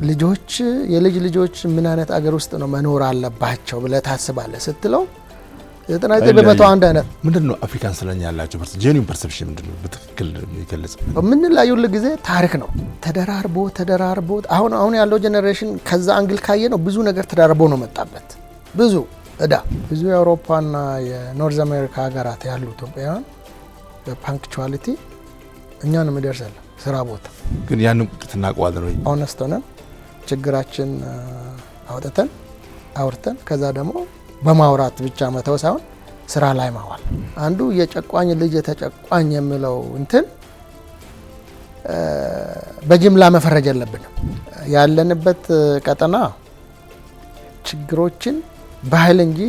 ልጆች የልጅ ልጆች ምን አይነት አገር ውስጥ ነው መኖር አለባቸው ብለህ ታስባለህ ስትለው 99% አንድ አይነት ምንድነው አፍሪካን ስለኛ ያላቸው ጄኒን ፐርሰፕሽን ምንድነው በትክክል ይገልጽ ምን ላይ ሁሉ ጊዜ ታሪክ ነው ተደራርቦ አሁን ያለው ጄኔሬሽን ከዛ አንግል ካየ ነው ብዙ ነገር ተደራርቦ ነው መጣበት ብዙ የአውሮፓና የኖርዝ አሜሪካ ሀገራት ያሉ ኢትዮጵያውያን በፓንክቹዋሊቲ እኛንም ይደርሳል ስራ ቦታ ግን ያን ቁጥጥና ቋል ነው ሆነስት ሆነን ችግራችን አውርተን ከዛ ደግሞ በማውራት ብቻ መተው ሳይሆን ስራ ላይ ማዋል አንዱ የጨቋኝ ልጅ የተጨቋኝ የሚለው እንትን በጅምላ መፈረጅ የለብንም ያለንበት ቀጠና ችግሮችን በኃይል እንጂ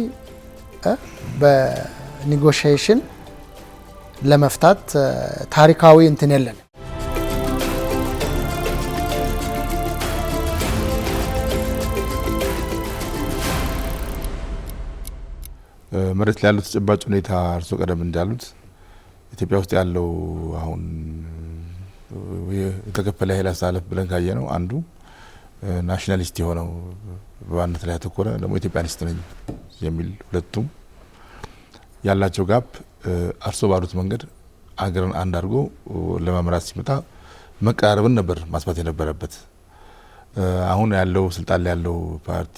በኔጎሺዬሽን ለመፍታት ታሪካዊ እንትን የለን መሬት ላይ ያለው ተጨባጭ ሁኔታ እርሶ ቀደም እንዳሉት ኢትዮጵያ ውስጥ ያለው አሁን የተከፈለ ኃይል አሳልፍ ብለን ካየ ነው አንዱ ናሽናሊስት የሆነው በአንተ ላይ ተኮረ ደግሞ ኢትዮጵያኒስት ነኝ የሚል ሁለቱም ያላቸው ጋፕ አርሶ ባሩት መንገድ አገርን አንድ አድርጎ ለማምራት ሲመጣ መቃረብን ነበር ማስፋት የነበረበት አሁን ያለው ስልጣን ላይ ያለው ፓርቲ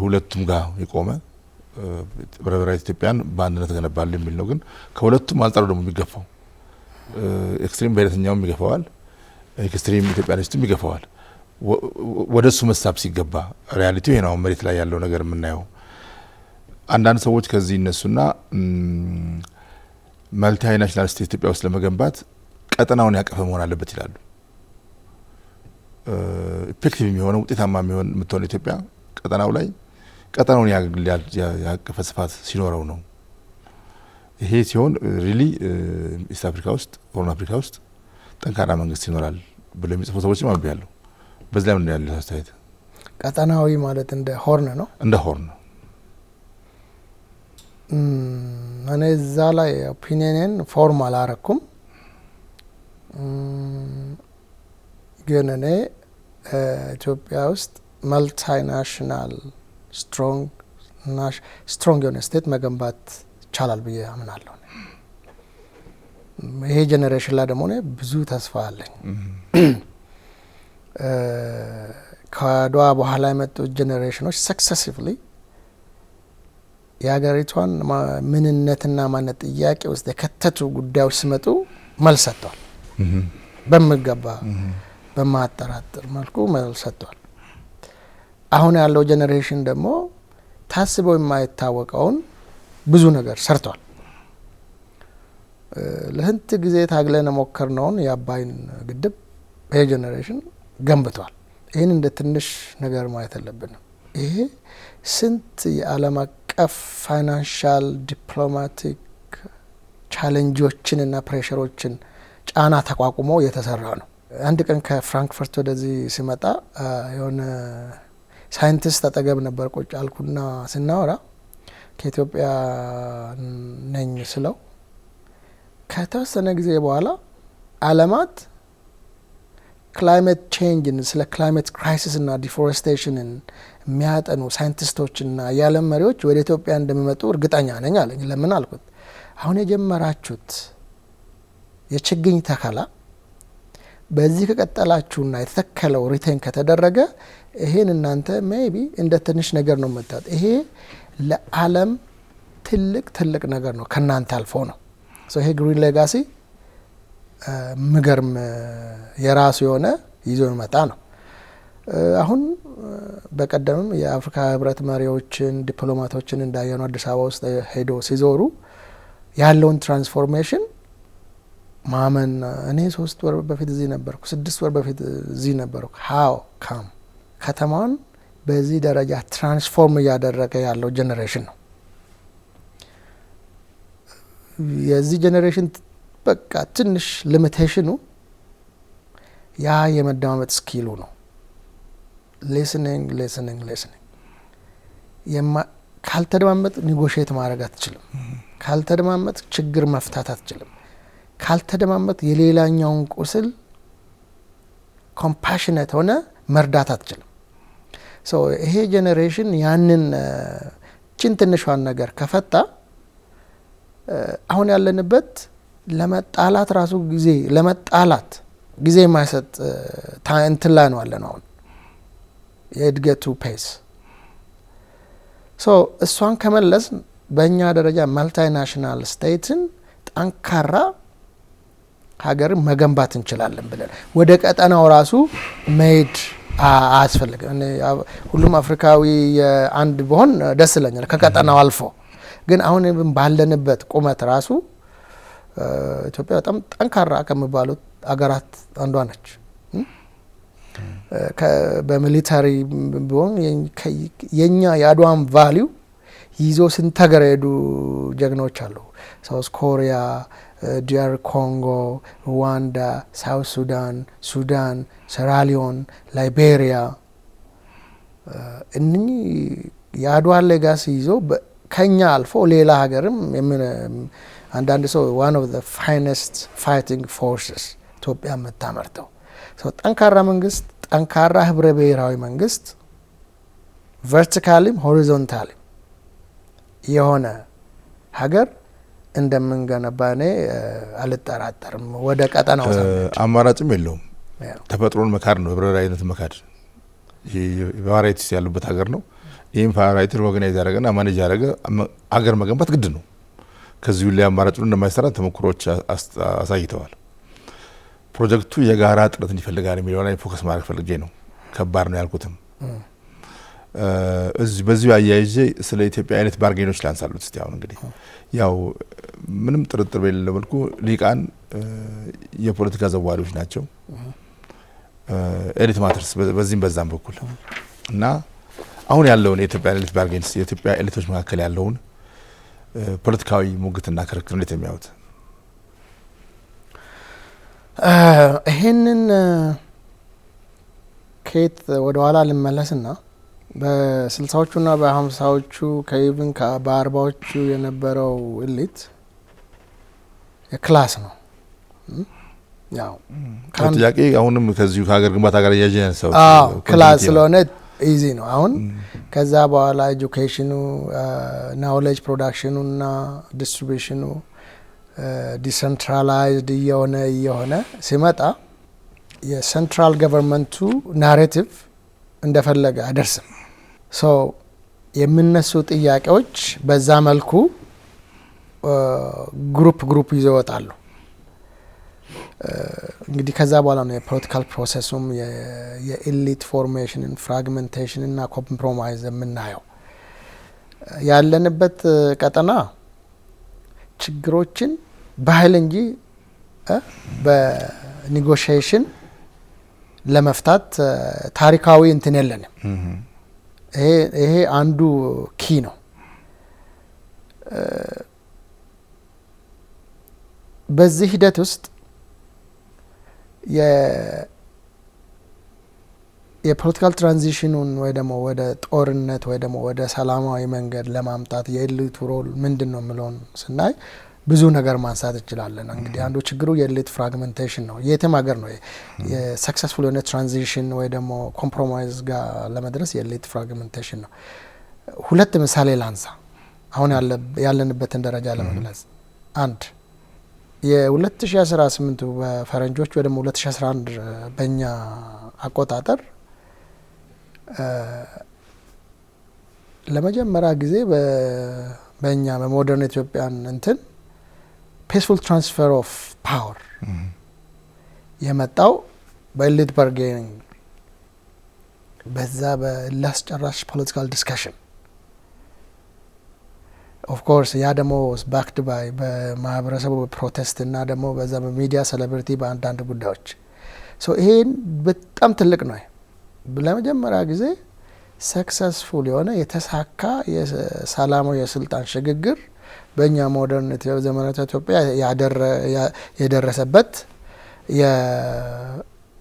ሁለቱም ጋር የቆመ በረበራዊ ኢትዮጵያን በአንድነት ገነባል የሚል ነው ግን ከሁለቱም አንጻሩ ደግሞ የሚገፋው ኤክስትሪም በየትኛውም ይገፋዋል ኤክስትሪም ኢትዮጵያኒስቱም ይገፋዋል ወደሱ መሳብ ሲገባ ሪያሊቲው ይሄ ነው መሬት ላይ ያለው ነገር የምናየው አንዳንድ ሰዎች ከዚህ እነሱና መልቲ ናሽናል ስቴት ኢትዮጵያ ውስጥ ለመገንባት ቀጠናውን ያቀፈ መሆን አለበት ይላሉ ኢፌክቲቭ የሚሆነው ውጤታማ የሚሆን የምትሆን ኢትዮጵያ ቀጠናውን ያቀፈ ስፋት ሲኖረው ነው ይሄ ሲሆን ሪሊ ኢስት አፍሪካ ውስጥ ሆርን አፍሪካ ውስጥ ጠንካራ መንግስት ይኖራል ብለው የሚጽፉ ሰዎችም አሉ ያለው በዚህ ላይ ምን ያለው አስተያየት ቀጠናዊ ማለት እንደ ሆርን ነው እኔ እዛ ላይ ኦፒኒየንን ፎርማል አረኩም ግን እኔ ኢትዮጵያ ውስጥ መልቲናሽናል ስትሮንግ የሆነ ስቴት መገንባት ይቻላል ብዬ አምናለሁ ይሄ ጄኔሬሽን ላይ ደግሞ ብዙ ተስፋ አለኝ ከአድዋ በኋላ የመጡት ጄኔሬሽኖች ሰክሰሲቭሊ የሀገሪቷን ምንነትና ማንነት ጥያቄ ውስጥ የከተቱ ጉዳዮች ሲመጡ መልስ ሰጥተዋል በሚገባ በማያጠራጥር መልኩ መልስ ሰጥተዋል አሁን ያለው ጄኔሬሽን ደግሞ ታስበው የማይታወቀውን ብዙ ነገር ሰርቷል ለህንት ጊዜ ታግለን ሞከርነውን የአባይን ግድብ ይሄ ጄኔሬሽን ገንብቷል ይሄን እንደ ትንሽ ነገር ማየት አለብንም ይሄ ስንት የዓለም አቀፍ ፋይናንሻል ዲፕሎማቲክ ቻሌንጆችን እና ፕሬሸሮችን ጫና ተቋቁሞ የተሰራ ነው አንድ ቀን ከፍራንክፈርት ወደዚህ ሲመጣ የሆነ ሳይንቲስት አጠገብ ነበር ቁጭ አልኩና ስናወራ ከኢትዮጵያ ነኝ ስለው ከተወሰነ ጊዜ በኋላ ዓለማት ክላይሜት ቼንጅን ስለ ክላይሜት ክራይሲስ እና ዲፎሬስቴሽንን የሚያጠኑ ሳይንቲስቶችና የዓለም መሪዎች ወደ ኢትዮጵያ እንደሚመጡ እርግጠኛ ነኝ አለኝ ለምን አልኩት አሁን የጀመራችሁት የችግኝ ተከላ በዚህ ከቀጠላችሁና የተተከለው ሪቴን ከተደረገ ይሄን እናንተ ሜቢ እንደ ትንሽ ነገር ነው መጣጥ ይሄ ለዓለም ትልቅ ነገር ነው ከናንተ አልፎ ነው ይሄ ግሪን ሌጋሲ ምገርም የራሱ የሆነ ይዞ መጣ ነው አሁን በቀደምም የአፍሪካ ህብረት መሪዎችን ዲፕሎማቶችን እንዳየነው አዲስ አበባ ውስጥ ሄዶ ሲዞሩ ያለውን ትራንስፎርሜሽን ማመን እኔ 3 ወር በፊት እዚህ ነበርኩ 6 ወር በፊት እዚህ ነበርኩ how come ከተማውን በዚህ ደረጃ ትራንስፎርም ያደረገ ያለው ጄኔሬሽን ነው የዚህ ጄኔሬሽን በቃ ትንሽ ሊሚቴሽኑ ያ የመደማመጥ ስኪሉ ነው listening ካልተደማመጥ ኔጎሺዬት ማድረግ አትችልም ካልተደማመጥ ችግር መፍታት አትችልም ካልተደማመጥ የሌላኛውን ቁስል ኮምፓሽኔት ሆነ መርዳት አትችልም። ይሄ ጄኔሬሽን ያንን ችን ትንሿን ነገር ከፈታ አሁን ያለንበት ለመጣላት ራሱ ጊዜ የማይሰጥ እንትን ላይ ነው ያለነው አሁን የእድገቱ ፔስ። እሷን ከመለስ በእኛ ደረጃ ማልቲናሽናል ስቴትን ጠንካራ ሀገርን መገንባት እንችላለን ብለን ወደ ቀጠናው ራሱ መሄድ አያስፈልግም። ሁሉም አፍሪካዊ አንድ ቢሆን ደስ ይለኛል ከቀጠናው አልፎ። ግን አሁን ባለንበት ቁመት ራሱ ኢትዮጵያ በጣም ጠንካራ ከሚባሉት አገራት አንዷ ነች። በሚሊታሪ ቢሆን የኛ የአድዋን ቫሊዩ ይዞ ስንት ሀገር የሄዱ ጀግኖች አሉ። ሳውዝ ኮሪያ፣ ዲአር ኮንጎ፣ ሩዋንዳ፣ ሳውት ሱዳን፣ ሴራሊዮን፣ ላይቤሪያ እነኚህ የአድዋን ሌጋሲ ይዞ ከኛ አልፎ ሌላ ሀገርም አንዳንድ ሰው ዋን ኦፍ ዘ ፋይነስት ፋይቲንግ ፎርስስ ኢትዮጵያ የምታመርተው ጠንካራ መንግስት፣ ጠንካራ ህብረ ብሔራዊ መንግስት ቨርቲካሊም ሆሪዞንታሊም የሆነ ሀገር እንደምንገነባ እኔ አልጠራጠርም። ወደ ቀጠናው አማራጭም የለውም። ተፈጥሮን መካድ ነው፣ ህብረ ብሔራዊነት መካድ። ቫራይቲስ ያሉበት ሀገር ነው። ይህም ቫራይቲ ኦርጋናይዝ ያደረገና ማኔጅ ያደረገ ሀገር መገንባት ግድ ነው። ከዚሁ ላይ አማራጭ እንደማይሰራ ተሞክሮች አሳይተዋል። ፕሮጀክቱ የጋራ ጥረትን ይፈልጋል የሚለው ላይ ፎከስ ማድረግ ፈልጌ ነው። ከባድ ነው ያልኩትም በዚሁ አያይዤ ስለ ኢትዮጵያ አይነት ባርጌኖች ላንሳሉት እስቲ። አሁን እንግዲህ ያው ምንም ጥርጥር በሌለው መልኩ ሊቃን የፖለቲካ ዘዋሪዎች ናቸው። ኤሊት ማተርስ በዚህም በዛም በኩል እና አሁን ያለውን የኢትዮጵያ ኤሊት ባርጌንስ የኢትዮጵያ ኤሊቶች መካከል ያለውን ፖለቲካዊ ሙግትና ክርክር እንዴት የሚያዩት? ይሄንን ከየት ወደ ኋላ ልመለስና በ60ዎቹና በ50ዎቹ ከኢቭን በ40ዎቹ የነበረው ኤሊት የክላስ ነው። ያው ጥያቄ አሁንም ከዚሁ ከሀገር ግንባታ ጋር ያያያዘው ክላስ ስለሆነ ኢዚ ነው። አሁን ከዛ በኋላ ኤጁኬሽኑ፣ ናውሌጅ ፕሮዳክሽኑና ዲስትሪቢዩሽኑ ዲሰንትራላይዝድ እየሆነ ሲመጣ የሴንትራል ገቨርንመንቱ ናሬቲቭ እንደፈለገ አይደርስም። የሚነሱ ጥያቄዎች በዛ መልኩ ግሩፕ ይዘው ይወጣሉ። እንግዲህ ከዛ በኋላ ነው የፖለቲካል ፕሮሰሱም የኤሊት ፎርሜሽንን ፍራግሜንቴሽንና ኮምፕሮማይዝ የምናየው። ያለንበት ቀጠና ችግሮችን በኃይል እንጂ በኔጎሽዬሽን ለመፍታት ታሪካዊ እንትን የለንም። ይሄ አንዱ ኪ ነው። በዚህ ሂደት ውስጥ የፖለቲካል ትራንዚሽኑን ወይ ደግሞ ወደ ጦርነት ወይ ደግሞ ወደ ሰላማዊ መንገድ ለማምጣት የኤሊቱ ሮል ምንድን ነው የሚለውን ስናይ ብዙ ነገር ማንሳት እንችላለን። እንግዲህ አንዱ ችግሩ የኤሊት ፍራግሜንቴሽን ነው። የትም ሀገር ነው የሰክሰስፉል የሆነ ትራንዚሽን ወይ ደግሞ ኮምፕሮማይዝ ጋር ለመድረስ የኤሊት ፍራግሜንቴሽን ነው። ሁለት ምሳሌ ላንሳ አሁን ያለንበትን ደረጃ ለመግለጽ። አንድ የ2018 በፈረንጆች ወይ ደግሞ 2011 በእኛ አቆጣጠር ለመጀመሪያ ጊዜ በእኛ በሞደርን ኢትዮጵያን እንትን ፒስፉል ትራንስፈር ኦፍ ፓወር የመጣው በኤሊት ባርጌኒንግ በዛ በላስጨራሽ ፖለቲካል ዲስከሽን ኦፍ ኮርስ ያ ደግሞ ባክድ ባይ በማህበረሰቡ ፕሮቴስት እና ደግሞ በዛ በሚዲያ ሴሌብሪቲ በአንዳንድ ጉዳዮች ይሄን በጣም ትልቅ ነው። ለመጀመሪያ ጊዜ ሰክሰስፉል የሆነ የተሳካ የሰላማዊ የስልጣን ሽግግር በእኛ ሞደርን ዘመናዊ ኢትዮጵያ የደረሰበት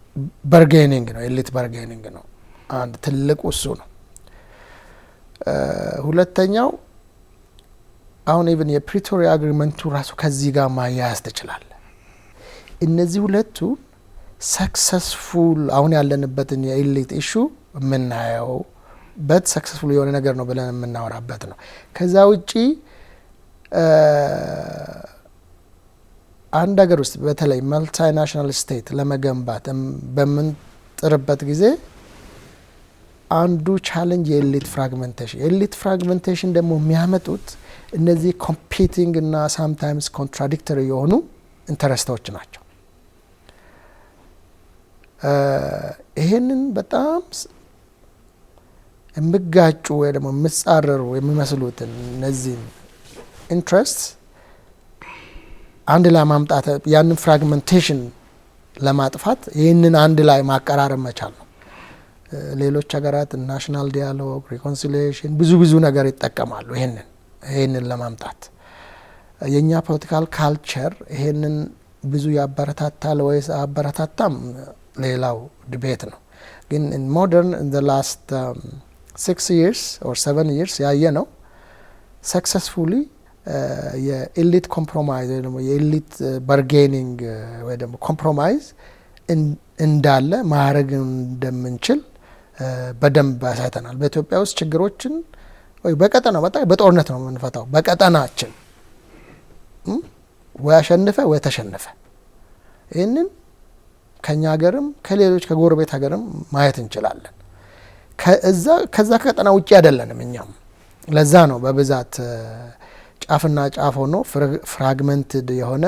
የባርጌኒንግ ነው፣ ኤሊት ባርጌኒንግ ነው። አንድ ትልቁ እሱ ነው። ሁለተኛው አሁን ኢቭን የፕሪቶሪያ አግሪመንቱ ራሱ ከዚህ ጋር ማያያዝ ትችላለ። እነዚህ ሁለቱ ሰክሰስፉል አሁን ያለንበትን የኤሊት ኢሹ የምናየውበት ሰክሰስፉል የሆነ ነገር ነው ብለን የምናወራበት ነው። ከዛ ውጪ አንድ ሀገር ውስጥ በተለይ መልቲናሽናል ስቴት ለመገንባት በምንጥርበት ጊዜ አንዱ ቻሌንጅ የኤሊት ፍራግመንቴሽን። የኤሊት ፍራግመንቴሽን ደግሞ የሚያመጡት እነዚህ ኮምፒቲንግ እና ሳምታይምስ ኮንትራዲክተሪ የሆኑ ኢንተረስቶች ናቸው። ይሄንን በጣም የሚጋጩ ወይ ደግሞ የሚጻረሩ የሚመስሉትን እነዚህን ኢንትረስት አንድ ላይ ማምጣት ያንን ፍራግመንቴሽን ለማጥፋት ይህንን አንድ ላይ ማቀራረብ መቻል ነው። ሌሎች ሀገራት ናሽናል ዲያሎግ፣ ሪኮንሲሊዬሽን ብዙ ነገር ይጠቀማሉ ይሄንን ለማምጣት። የእኛ ፖለቲካል ካልቸር ይሄንን ብዙ ያበረታታል ወይስ አበረታታም ሌላው ዲቤት ነው። ግን ሞደርን ኢን ዘ ላስት 6 years or 7 years ያየ ነው ሰክሰስፉሊ የኤሊት ኮምፕሮማይዝ ወይ ደግሞ የኤሊት ባርጌኒንግ ወይ ደግሞ ኮምፕሮማይዝ እንዳለ ማድረግ እንደምንችል በደንብ አሳይተናል። በኢትዮጵያ ውስጥ ችግሮችን ወይ በቀጠናው በጦርነት ነው የምንፈታው። በቀጠናችን ወይ አሸንፈ ወይ ተሸነፈ። ይህንን ከኛ ሀገርም ከሌሎች ከጎረቤት ሀገርም ማየት እንችላለን። ከዛ ከቀጠና ውጪ አይደለንም እኛም። ለዛ ነው በብዛት ጫፍና ጫፍ ሆኖ ፍራግመንትድ የሆነ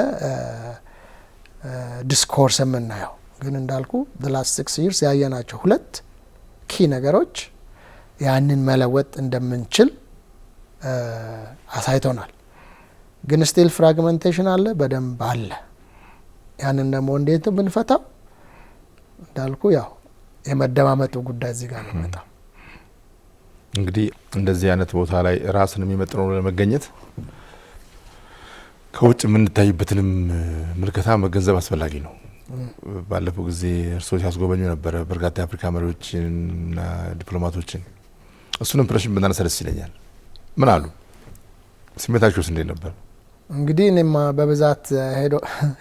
ዲስኮርስ የምናየው። ግን እንዳልኩ the last 6 years ያየናቸው 2 ኪ ነገሮች ያንን መለወጥ እንደምንችል አሳይቶናል። ግን ስቲል ፍራግመንቴሽን አለ፣ በደንብ አለ። ያንን ደግሞ እንዴት ብንፈታው እንዳልኩ ያው የመደማመጡ ጉዳይ እዚህ ጋር ነው የሚመጣው። እንግዲህ እንደዚህ አይነት ቦታ ላይ ራስን የሚመጥነው ለመገኘት ከውጭ የምንታይበትንም ምልከታ መገንዘብ አስፈላጊ ነው። ባለፈው ጊዜ እርስዎ ሲያስጎበኙ ነበረ በርካታ የአፍሪካ መሪዎችንና ዲፕሎማቶችን። እሱን ኢምፕሬሽን ብናነሳ ደስ ይለኛል። ምን አሉ? ስሜታቸውስ እንዴት ነበር? እንግዲህ እኔማ በብዛት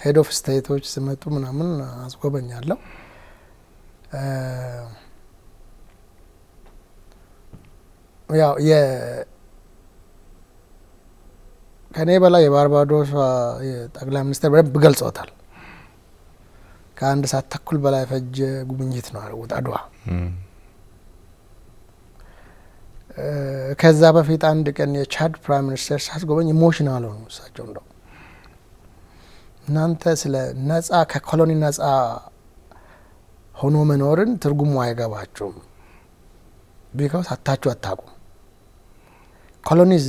ሄድ ኦፍ ስቴቶች ሲመጡ ምናምን አስጎበኛለሁ። ያው ከኔ በላይ የባርባዶስ ጠቅላይ ሚኒስትር በደንብ ገልጸውታል። ከ1 ሰዓት ተኩል በላይ ፈጀ ጉብኝት ነው ያደረጉት አድዋ። ከዛ በፊት አንድ ቀን የቻድ ፕራይም ሚኒስተር ሳስጎበኝ ኢሞሽናል ሆኑ እሳቸው። እንደው እናንተ ስለ ነጻ ከኮሎኒ ነጻ ሆኖ መኖርን ትርጉሙ አይገባችሁም። ቢካውስ አታችሁ አታቁም። ኮሎኒዝ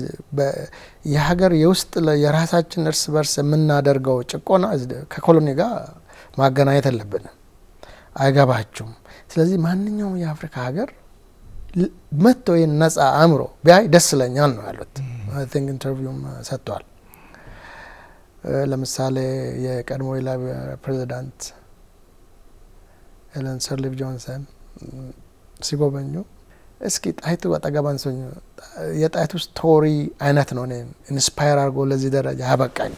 የሀገር የውስጥ የራሳችን እርስ በርስ የምናደርገው ጭቆና ከኮሎኒ ጋር ማገናኘት የለብንም። አይገባችሁም። ስለዚህ ማንኛውም የአፍሪካ ሀገር መጥቶ ይህን ነጻ አእምሮ ቢያይ ደስ ይለኛል ነው ያሉት። አይ ቲንክ ኢንተርቪውም ሰጥቷል። ለምሳሌ የቀድሞ የላይቤሪያ ፕሬዚዳንት ኤለን ሰርሊፍ ጆንሰን ሲጎበኙ እስኪ ጣይቱ አጠገብ አንሶኝ የጣይቱ ስቶሪ አይነት ነው እኔን ኢንስፓየር አድርጎ ለዚህ ደረጃ ያበቃኝ።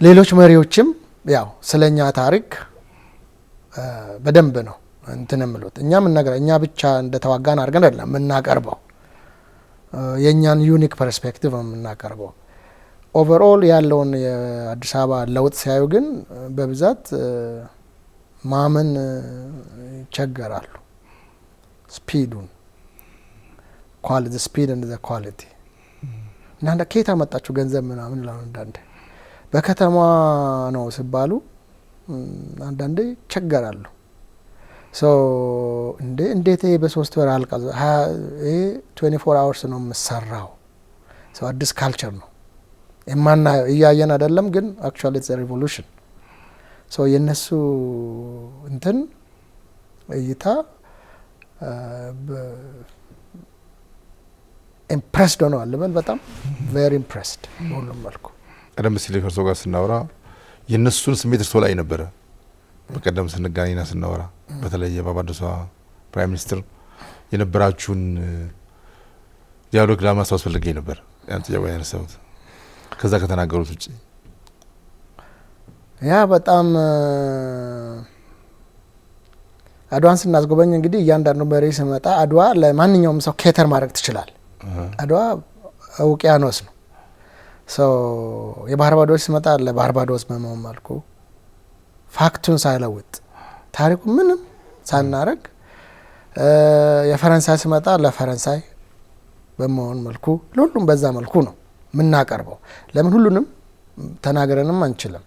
ሌሎች መሪዎችም ያው ስለኛ ታሪክ በደንብ ነው እንትን የምሉት። እኛ ምን ነገር እኛ ብቻ እንደተዋጋን አድርገን አይደለም የምናቀርበው፣ የእኛን ዩኒክ ፐርስፔክቲቭ ነው የምናቀርበው። ኦቨርኦል ያለውን የአዲስ አበባ ለውጥ ሲያዩ ግን በብዛት ማመን ይቸገራሉ። ስፒዱን ኳሊቲ ስፒድ እንደ ኳሊቲ እና ከየት አመጣችሁ ገንዘብ ምናምን ይላሉ። አንዳንዴ በከተማ ነው ሲባሉ አንዳንዴ ይቸገራሉ። እንዴት በ3 ወር አልቃ ይሄ 24 hours ነው የምሰራው። አዲስ ካልቸር ነው የማናየው፣ እያየን አይደለም። ግን አክቹዋሊ ኢትስ ሪቮሉሽን። የነሱ እንትን እይታ ኢምፕሬስድ ሆነዋል ልበል። በጣም ቬሪ ኢምፕሬስድ በሁሉም መልኩ። ቀደም ሲል ከእርሶ ጋር ስናወራ የእነሱን ስሜት እርሶ ላይ ነበረ። በቀደም ስንገናኝና ስናወራ በተለይ የባርባዶሷ ፕራይም ሚኒስትር የነበራችሁን ዲያሎግ ለማስታወስ ፈልጌ ነበር። ያን ጥያቄ ያነሳሁት ከዛ ከተናገሩት ውጭ ያ በጣም አድዋን ስናስጎበኝ እንግዲህ እያንዳንዱ መሪ ሲመጣ አድዋ ለማንኛውም ሰው ኬተር ማድረግ ትችላል። አድዋ ውቅያኖስ ነው። የባህር ባዶዎች ሲመጣ ለባህር ባዶዎች በመሆን መልኩ ፋክቱን ሳይለውጥ ታሪኩ ምንም ሳናረግ፣ የፈረንሳይ ሲመጣ ለፈረንሳይ በመሆን መልኩ ለሁሉም በዛ መልኩ ነው የምናቀርበው። ለምን ሁሉንም ተናገረንም አንችልም።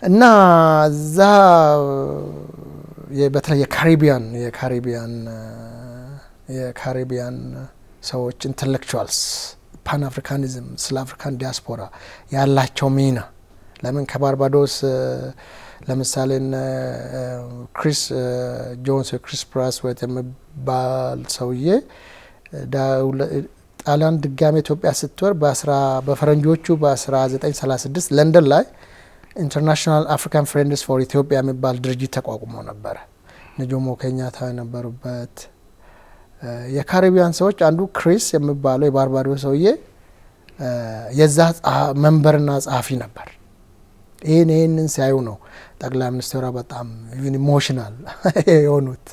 እና እዛ በተለይ የካሪቢያን ሰዎች ኢንተሌክቹዋልስ ፓን አፍሪካኒዝም ስለ አፍሪካን ዲያስፖራ ያላቸው ሚና ለምን ከባርባዶስ ለምሳሌ ክሪስ ጆንስ ክሪስ ፕራስዌት የሚባል ሰውዬ ጣሊያን ድጋሜ ኢትዮጵያ ስትወር በፈረንጆቹ በ1936 ለንደን ላይ ኢንተርናሽናል አፍሪካን ፍሬንድስ ፎር ኢትዮጵያ የሚባል ድርጅት ተቋቁሞ ነበረ። ጆሞ ኬንያታ የነበሩበት የካሪቢያን ሰዎች አንዱ ክሪስ የሚባለው የባርባዶስ ሰውዬ የዛ መንበርና ጸሐፊ ነበር። ይህንን ሲያዩ ነው ጠቅላይ ሚኒስትሯ በጣም ኢሞሽናል የሆኑት።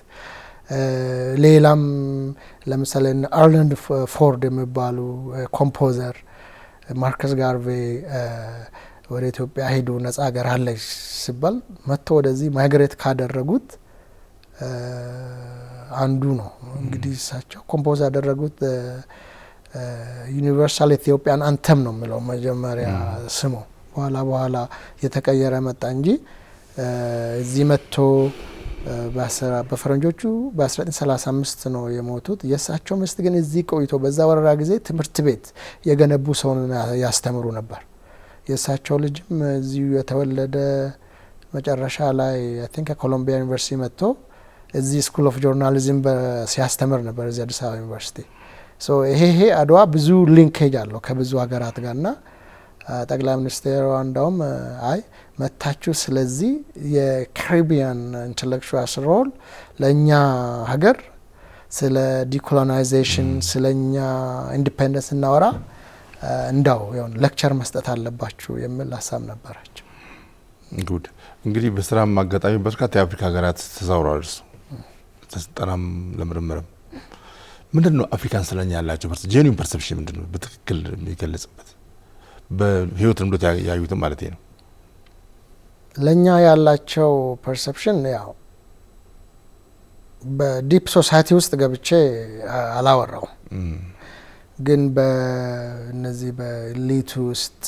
ሌላም ለምሳሌ አርላንድ ፎርድ የሚባሉ ኮምፖዘር ማርከስ ጋርቬ ወደ ኢትዮጵያ ሄዱ ነጻ ሀገር አለች ሲባል መጥቶ ወደዚህ ማይግሬት ካደረጉት አንዱ ነው። እንግዲህ እሳቸው ኮምፖዝ ያደረጉት ዩኒቨርሳል ኢትዮጵያን አንተም ነው የሚለው መጀመሪያ ስሙ። በኋላ የተቀየረ መጣ እንጂ እዚህ መጥቶ በፈረንጆቹ በ1935 ነው የሞቱት። የእሳቸው ሚስት ግን እዚህ ቆይቶ በዛ ወረራ ጊዜ ትምህርት ቤት የገነቡ ሰውን ያስተምሩ ነበር። የእሳቸው ልጅም እዚሁ የተወለደ መጨረሻ ላይ አይ ቲንክ ከኮሎምቢያ ዩኒቨርሲቲ መጥቶ እዚህ ስኩል ኦፍ ጆርናሊዝም ሲያስተምር ነበር እዚህ አዲስ አበባ ዩኒቨርሲቲ። ይሄ አድዋ ብዙ ሊንኬጅ አለው ከብዙ ሀገራት ጋርና ጠቅላይ ሚኒስትሩ እንዳውም መታችሁ ስለዚህ የካሪቢያን ኢንተሌክቹዋልስ ሮል ለእኛ ሀገር ስለ ዲኮሎናይዜሽን ስለኛ ኢንዲፔንደንስ እናወራ እንዳው የሆነ ሌክቸር መስጠት አለባችሁ የሚል ሀሳብ ነበራቸው። ጉድ እንግዲህ በስራም አጋጣሚ በርካታ የአፍሪካ ሀገራት ተዛውረዋል። ተስጠናም ለምርምርም ምንድነው አፍሪካን ስለኛ ያላቸው ጄኒውን ፐርሰፕሽን ምንድነው በትክክል የሚገለጽበት በህይወት ልምዶት ያዩትም ማለት ነው? ለኛ ያላቸው ፐርሰፕሽን ያው በዲፕ ሶሳይቲ ውስጥ ገብቼ አላወራውም፣ ግን በእነዚህ በኤሊቱ ውስጥ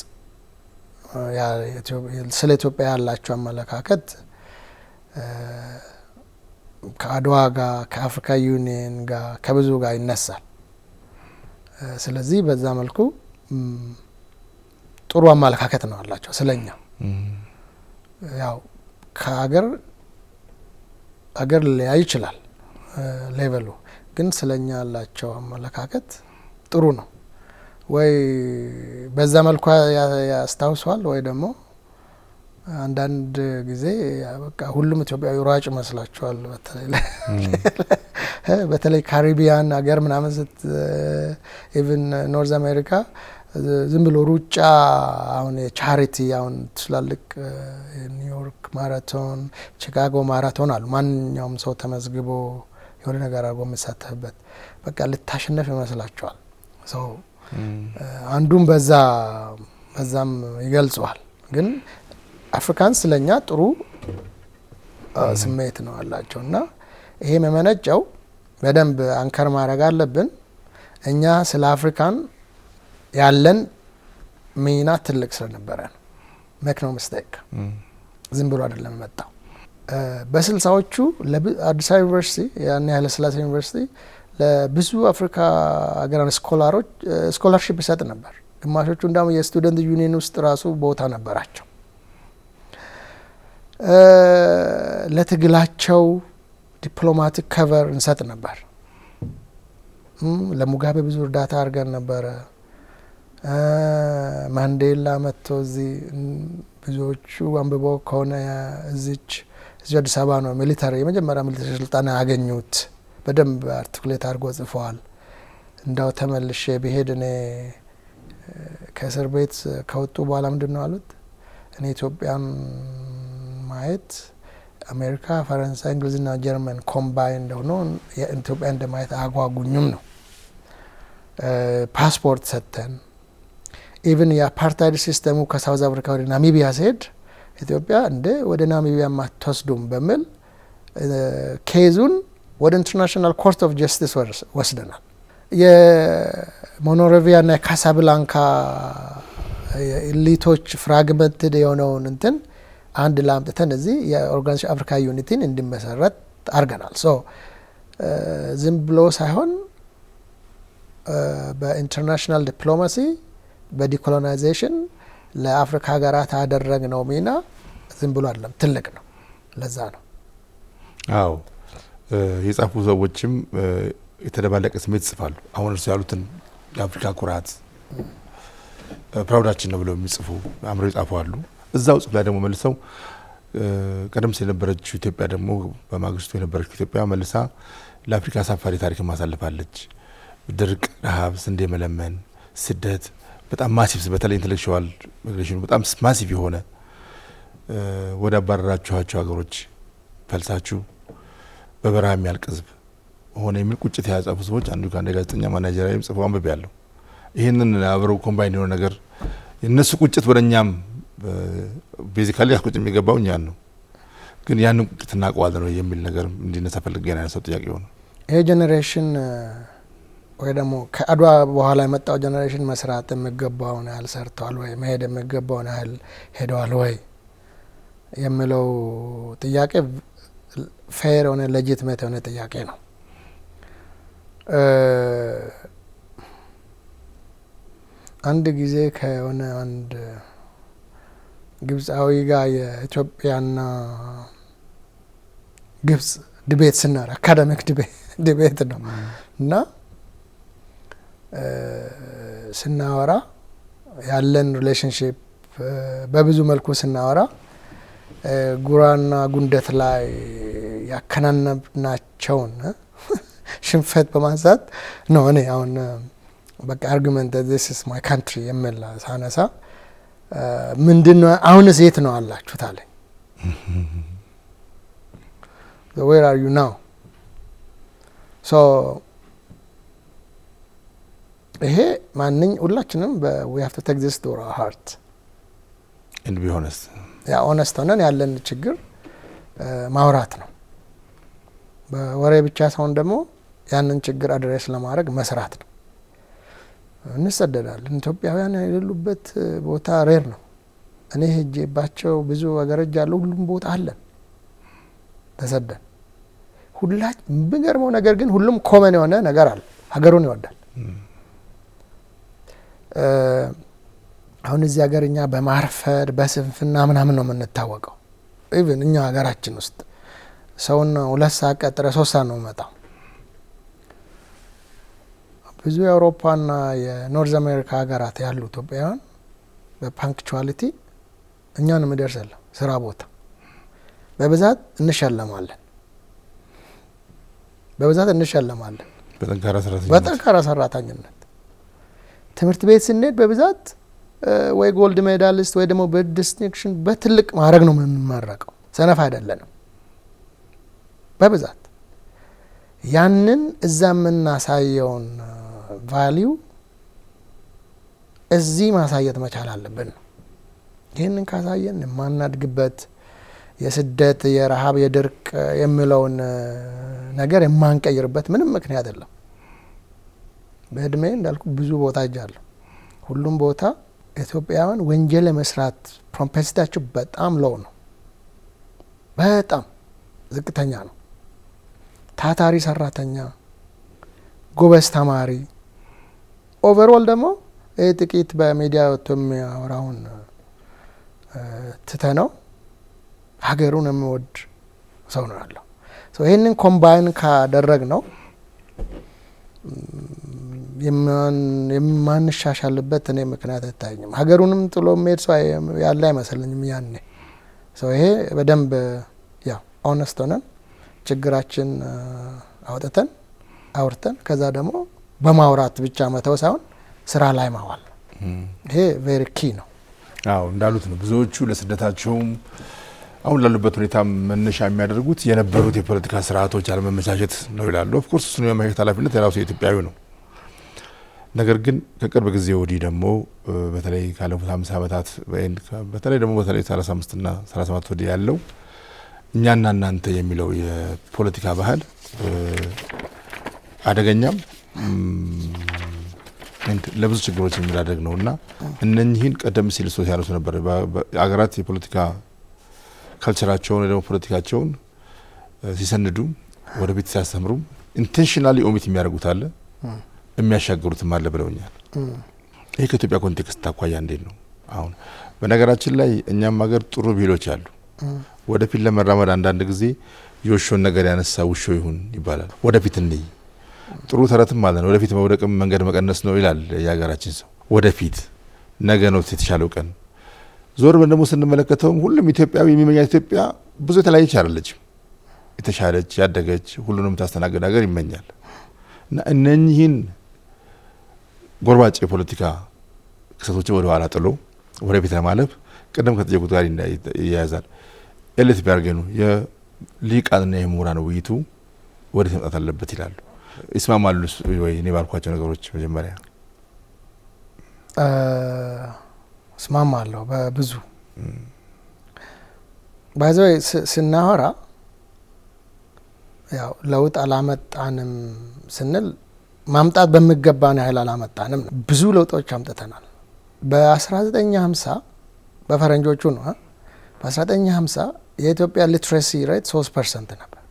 ስለ ኢትዮጵያ ያላቸው አመለካከት ከአድዋ ጋር ከአፍሪካ ዩኒየን ጋር ከብዙ ጋር ይነሳል። ስለዚህ በዛ መልኩ ጥሩ አመለካከት ነው አላቸው ስለኛ። ያው ከአገር ሊያይ ይችላል ሌቨሉ፣ ግን ስለኛ ያላቸው አመለካከት ጥሩ ነው። ወይ በዛ መልኩ ያስታውሷል፣ ወይ ደግሞ አንዳንድ ጊዜ በቃ ሁሉም ኢትዮጵያዊ ሯጭ መስላችኋል። በተለይ ካሪቢያን ሀገር ምናምን ኢቭን ኖርዝ አሜሪካ ዝም ብሎ ሩጫ አሁን የቻሪቲ አሁን ትላልቅ ኒውዮርክ ማራቶን፣ ቺካጎ ማራቶን አሉ። ማንኛውም ሰው ተመዝግቦ የሆነ ነገር አድርጎ የሚሳተፍበት በቃ ልታሸነፍ ይመስላችኋል። አንዱም በዛም ይገልጸዋል። ግን አፍሪካንስ ለኛ ጥሩ ስሜት ነው አላቸው እና ይሄ መመነጨው በደንብ አንከር ማድረግ አለብን። እኛ ስለ አፍሪካን ያለን ሚና ትልቅ ስለነበረ ነው። ሜክ ኖ ሚስቴክ፣ ዝም ብሎ አይደለም መጣው። በ60ዎቹ አዲስ አበባ ዩኒቨርሲቲ ያኔ ኃይለ ሥላሴ ዩኒቨርሲቲ ለብዙ አፍሪካ ሀገራን ስኮላሮች ስኮላርሺፕ ይሰጥ ነበር። ግማሾቹ እንዳውም የስቱደንት ዩኒየን ውስጥ ራሱ ቦታ ነበራቸው። ለትግላቸው ዲፕሎማቲክ ከቨር እንሰጥ ነበር። ለሙጋቤ ብዙ እርዳታ አድርገን ነበረ። ማንዴላ መጥቶ እዚህ ብዙዎቹ አንብበው ከሆነ እዚህ አዲስ አበባ ነው የመጀመሪያ ሚሊተሪ ስልጣን ያገኙት። በደንብ አርቲኩሌት አድርጎ ጽፈዋል። እንዳው ተመልሼ ብሄድ እኔ ከእስር ቤት ከወጡ በኋላ ምንድን ነው አሉት፣ እኔ ኢትዮጵያን ማየት አሜሪካ፣ ፈረንሳይ፣ እንግሊዝና ጀርመን ኮምባይንድ ሆኖ ኢትዮጵያ እንደማየት አጓጉኝም ነው። ፓስፖርት ሰጥተን ኢቭን የአፓርታይድ ሲስተሙ ከሳውዝ አፍሪካ ወደ ናሚቢያ ሲሄድ ኢትዮጵያ እንደ ወደ ናሚቢያ ማትወስዱም በሚል ኬዙን ወደ ኢንተርናሽናል ኮርት ኦፍ ጀስቲስ ወስደናል። የሞኖሮቪያና የካሳብላንካ ኢሊቶች ፍራግመንትድ የሆነውን እንትን አንድ ላምጥተን እዚህ የኦርጋናይዜሽን አፍሪካ ዩኒቲን እንዲመሰረት አድርገናል። ሶ ዝም ብሎ ሳይሆን በኢንተርናሽናል ዲፕሎማሲ በዲኮሎናይዜሽን ለአፍሪካ ሀገራት ያደረግነው ሚና ዝም ብሎ አይደለም፣ ትልቅ ነው። ለዛ ነው አዎ የጻፉ ሰዎችም የተደባለቀ ስሜት ይጽፋሉ። አሁን እርሱ ያሉትን የአፍሪካ ኩራት ፕራውዳችን ነው ብለው የሚጽፉ አምረው ይጻፉ አሉ። እዛው ጽፍ ላይ ደግሞ መልሰው ቀደም ሲል የነበረችው ኢትዮጵያ ደግሞ በማግስቱ የነበረችው ኢትዮጵያ መልሳ ለአፍሪካ አሳፋሪ ታሪክ ማሳልፋለች። ድርቅ፣ ረሃብ፣ ስንዴ መለመን፣ ስደት በጣም ማሲቭ በተለይ ኢንተሌክቹዋል ሚግሬሽኑ በጣም ማሲቭ የሆነ ወደ አባረራችኋቸው ሀገሮች ፈልሳችሁ በበረሃ የሚያልቅ ህዝብ ሆነ የሚል ቁጭት ያጻፉ ሰዎች አንዱ ከአንድ ጋዜጠኛ ማናጀራዊም ጽፎ አንብቤ ያለው ይህንን አብረው ኮምባይን የሆነ ነገር የነሱ ቁጭት ወደኛም ቤዚካሊ ያስቆጭ የሚገባው እኛን ነው። ግን ያንን ቁጭት እናውቀዋለን ነው የሚል ነገር እንዲነሳ ፈልጌ ነው ያነሳው ጥያቄ ሆነ። ይሄ ጄኔሬሽን ወይ ደግሞ ከአድዋ በኋላ የመጣው ጄኔሬሽን መስራት የሚገባውን ያህል ሰርተዋል ወይ፣ መሄድ የሚገባውን ያህል ሄደዋል ወይ የሚለው ጥያቄ ፌር የሆነ ሌጂቲሜት የሆነ ጥያቄ ነው። አንድ ጊዜ ከሆነ አንድ ግብፃዊ ጋር የኢትዮጵያና ግብፅ ዲቤት ስናራ አካዳሚክ ዲቤት ነው እና ስናወራ ያለን ሪሌሽንሽፕ በብዙ መልኩ ስናወራ ጉራና ጉንደት ላይ ያከናነብናቸውን ሽንፈት በማንሳት ነው እኔ አሁን በቃ አርጉመንት this is my country የሚል ሳነሳ ምንድነው አሁንስ የት ነው አላችሁት አለኝ። where are you now? so ይሄ ሁላችንም we have to take this to our heart and be honest ያ ኦነስት ሆነን ያለን ችግር ማውራት ነው። በወሬ ብቻ ሳይሆን ደግሞ ያንን ችግር አድሬስ ለማድረግ መስራት ነው። እንሰደዳለን። ኢትዮጵያውያን የሌሉበት ቦታ ሬር ነው። እኔ ሄጄባቸው ብዙ አገሮች አሉ፣ ሁሉም ቦታ አለን ተሰደን። የሚገርመው ነገር ግን ሁሉም ኮመን የሆነ ነገር አለ። ሀገሩን ይወዳል። አሁን እዚህ ሀገር እኛ በማርፈድ በስንፍና ምናምን ነው የምንታወቀው። ኢቭን እኛ ሀገራችን ውስጥ ሰውን 2 ሰዓት ቀጥረ 3 ሰዓት ነው መጣው። ብዙ የአውሮፓና የኖርዝ አሜሪካ ሀገራት ያሉ ኢትዮጵያውያን በፓንክቹዋሊቲ እኛን ምደርሰለ ስራ ቦታ በብዛት እንሸለማለን። በጠንካራ ሰራተኝነት ትምህርት ቤት ስንሄድ በብዛት ወይ ጎልድ ሜዳሊስት ወይ ደግሞ በዲስቲንክሽን በትልቅ ማዕረግ ነው የምንመረቀው። ሰነፍ አይደለንም በብዛት። ያንን እዛ የምናሳየውን ቫሊዩ እዚህ ማሳየት መቻል አለብን። ይህንን ካሳየን የማናድግበት የስደት፣ የረሃብ፣ የድርቅ የሚለውን ነገር የማንቀይርበት ምንም ምክንያት የለም። በእድሜ እንዳልኩ ብዙ ቦታ እጃለሁ። ሁሉም ቦታ ኢትዮጵያውያን ወንጀል መስራት ፕሮፔንሲቲያቸው በጣም ሎው ነው፣ በጣም ዝቅተኛ ነው። ታታሪ ሰራተኛ፣ ጎበዝ ተማሪ፣ ኦቨርኦል ደግሞ ጥቂት በሚዲያ ወጥቶ የሚያወራውን ትተነው ሀገሩን የሚወድ ሰው ነው ያለው። ይህንን ኮምባይን ካደረግ ነው የማንሻሻልበት እኔ ምክንያት አይታየኝም። ሀገሩንም ጥሎ የሚሄድ ሰው ያለ አይመስለኝም ያኔ። ይሄ በደንብ ኦነስት ሆነን ችግራችን አውጥተን አውርተን ከዛ ደግሞ በማውራት ብቻ መተው ሳይሆን ስራ ላይ ማዋል፣ ይሄ ቬሪ ኪ ነው። አዎ እንዳሉት ነው። ብዙዎቹ ለስደታቸውም አሁን ላሉበት ሁኔታ መነሻ የሚያደርጉት የነበሩት የፖለቲካ ስርዓቶች አለመመቻቸት ነው ይላሉ። ኦፍ ኮርስ እሱን የማየት ኃላፊነት የራሱ የኢትዮጵያዊ ነው። ነገር ግን ከቅርብ ጊዜ ወዲህ ደግሞ በተለይ ካለፉት 50 ዓመታት በተለይ ደግሞ በተለይ 35 እና 37 ወዲህ ያለው እኛና እናንተ የሚለው የፖለቲካ ባህል አደገኛም ለብዙ ችግሮች የሚዳረግ ነውና እነኚህን ቀደም ሲል ሶስ ያሉት ነበር አገራት የፖለቲካ ካልቸራቸውን ደግሞ ፖለቲካቸውን ሲሰንዱ ወደ ቤት ሲያስተምሩ ኢንቴንሽናሊ ኦሚት የሚያደርጉት አለ የሚያሻገሩትም አለ ብለውኛል። ይሄ ከኢትዮጵያ ኮንቴክስት ታኳያ እንዴት ነው? አሁን በነገራችን ላይ እኛም ሀገር ጥሩ ቢሎች አሉ። ወደፊት ለመራመድ አንዳንድ ጊዜ የውሾን ነገር ያነሳ ውሾ ይሁን ይባላል። ወደፊት እንይ ጥሩ ተረትም ማለት ነው። ወደፊት መውደቅም መንገድ መቀነስ ነው ይላል የሀገራችን ሰው። ወደፊት ነገ ነው የተሻለው ቀን። ዞር ብለን ደግሞ ስንመለከተውም ሁሉም ኢትዮጵያዊ የሚመኛት ኢትዮጵያ ብዙ የተለያየች አይደለችም። የተሻለች ያደገች ሁሉንም ታስተናግድ ሀገር ይመኛል። እና እነኚህን ጎርባጭ የፖለቲካ ክስተቶችን ወደ ኋላ ጥሎ ወደፊት ለማለፍ ቀደም ከተጀመሩት ጋር ይያያዛል። ኤሊት ቢያርገኑ የሊቃንና የምሁራን ውይይቱ ወደ መምጣት አለበት ይላሉ። ይስማማሉ ወይ? እኔ ባልኳቸው ነገሮች መጀመሪያ እስማማለሁ በብዙ ባይዘው ስናወራ ያው ለውጥ አላመጣንም ስንል ማምጣት በሚገባን ያህል አላመጣንም። ብዙ ለውጦች አምጥተናል። በ1950 በፈረንጆቹ ነው። በ1950 የኢትዮጵያ ሊትሬሲ ሬት 3% ነበር።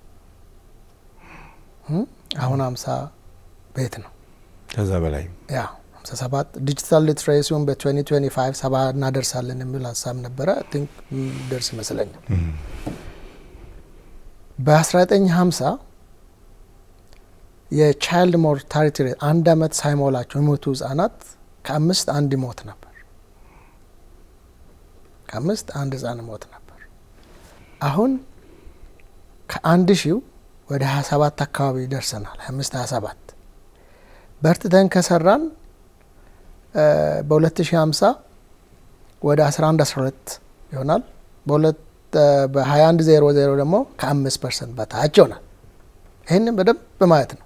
አሁን 50 ቤት ነው። ከዛ በላይ ያ 57 ዲጂታል ሊትሬሲውን በ2025 70 እናደርሳለን የሚል ሀሳብ ነበረ። ቲንክ ደርስ ይመስለኛል። በ1950 የቻይልድ ሞርታሊቲ ሬት 1 ዓመት ሳይሞላቸው የሞቱ ህጻናት ከ5 1 ሞት ነበር። ከ5 1 ህጻን ሞት ነበር። አሁን ከ1000 ወደ 27 አካባቢ ደርሰናል። 25 27 በርትተን ከሰራን በ2050 ወደ 11 12 ይሆናል። በ2100 ደግሞ ከ5% በታች ይሆናል። ይህንን በደንብ ማየት ነው።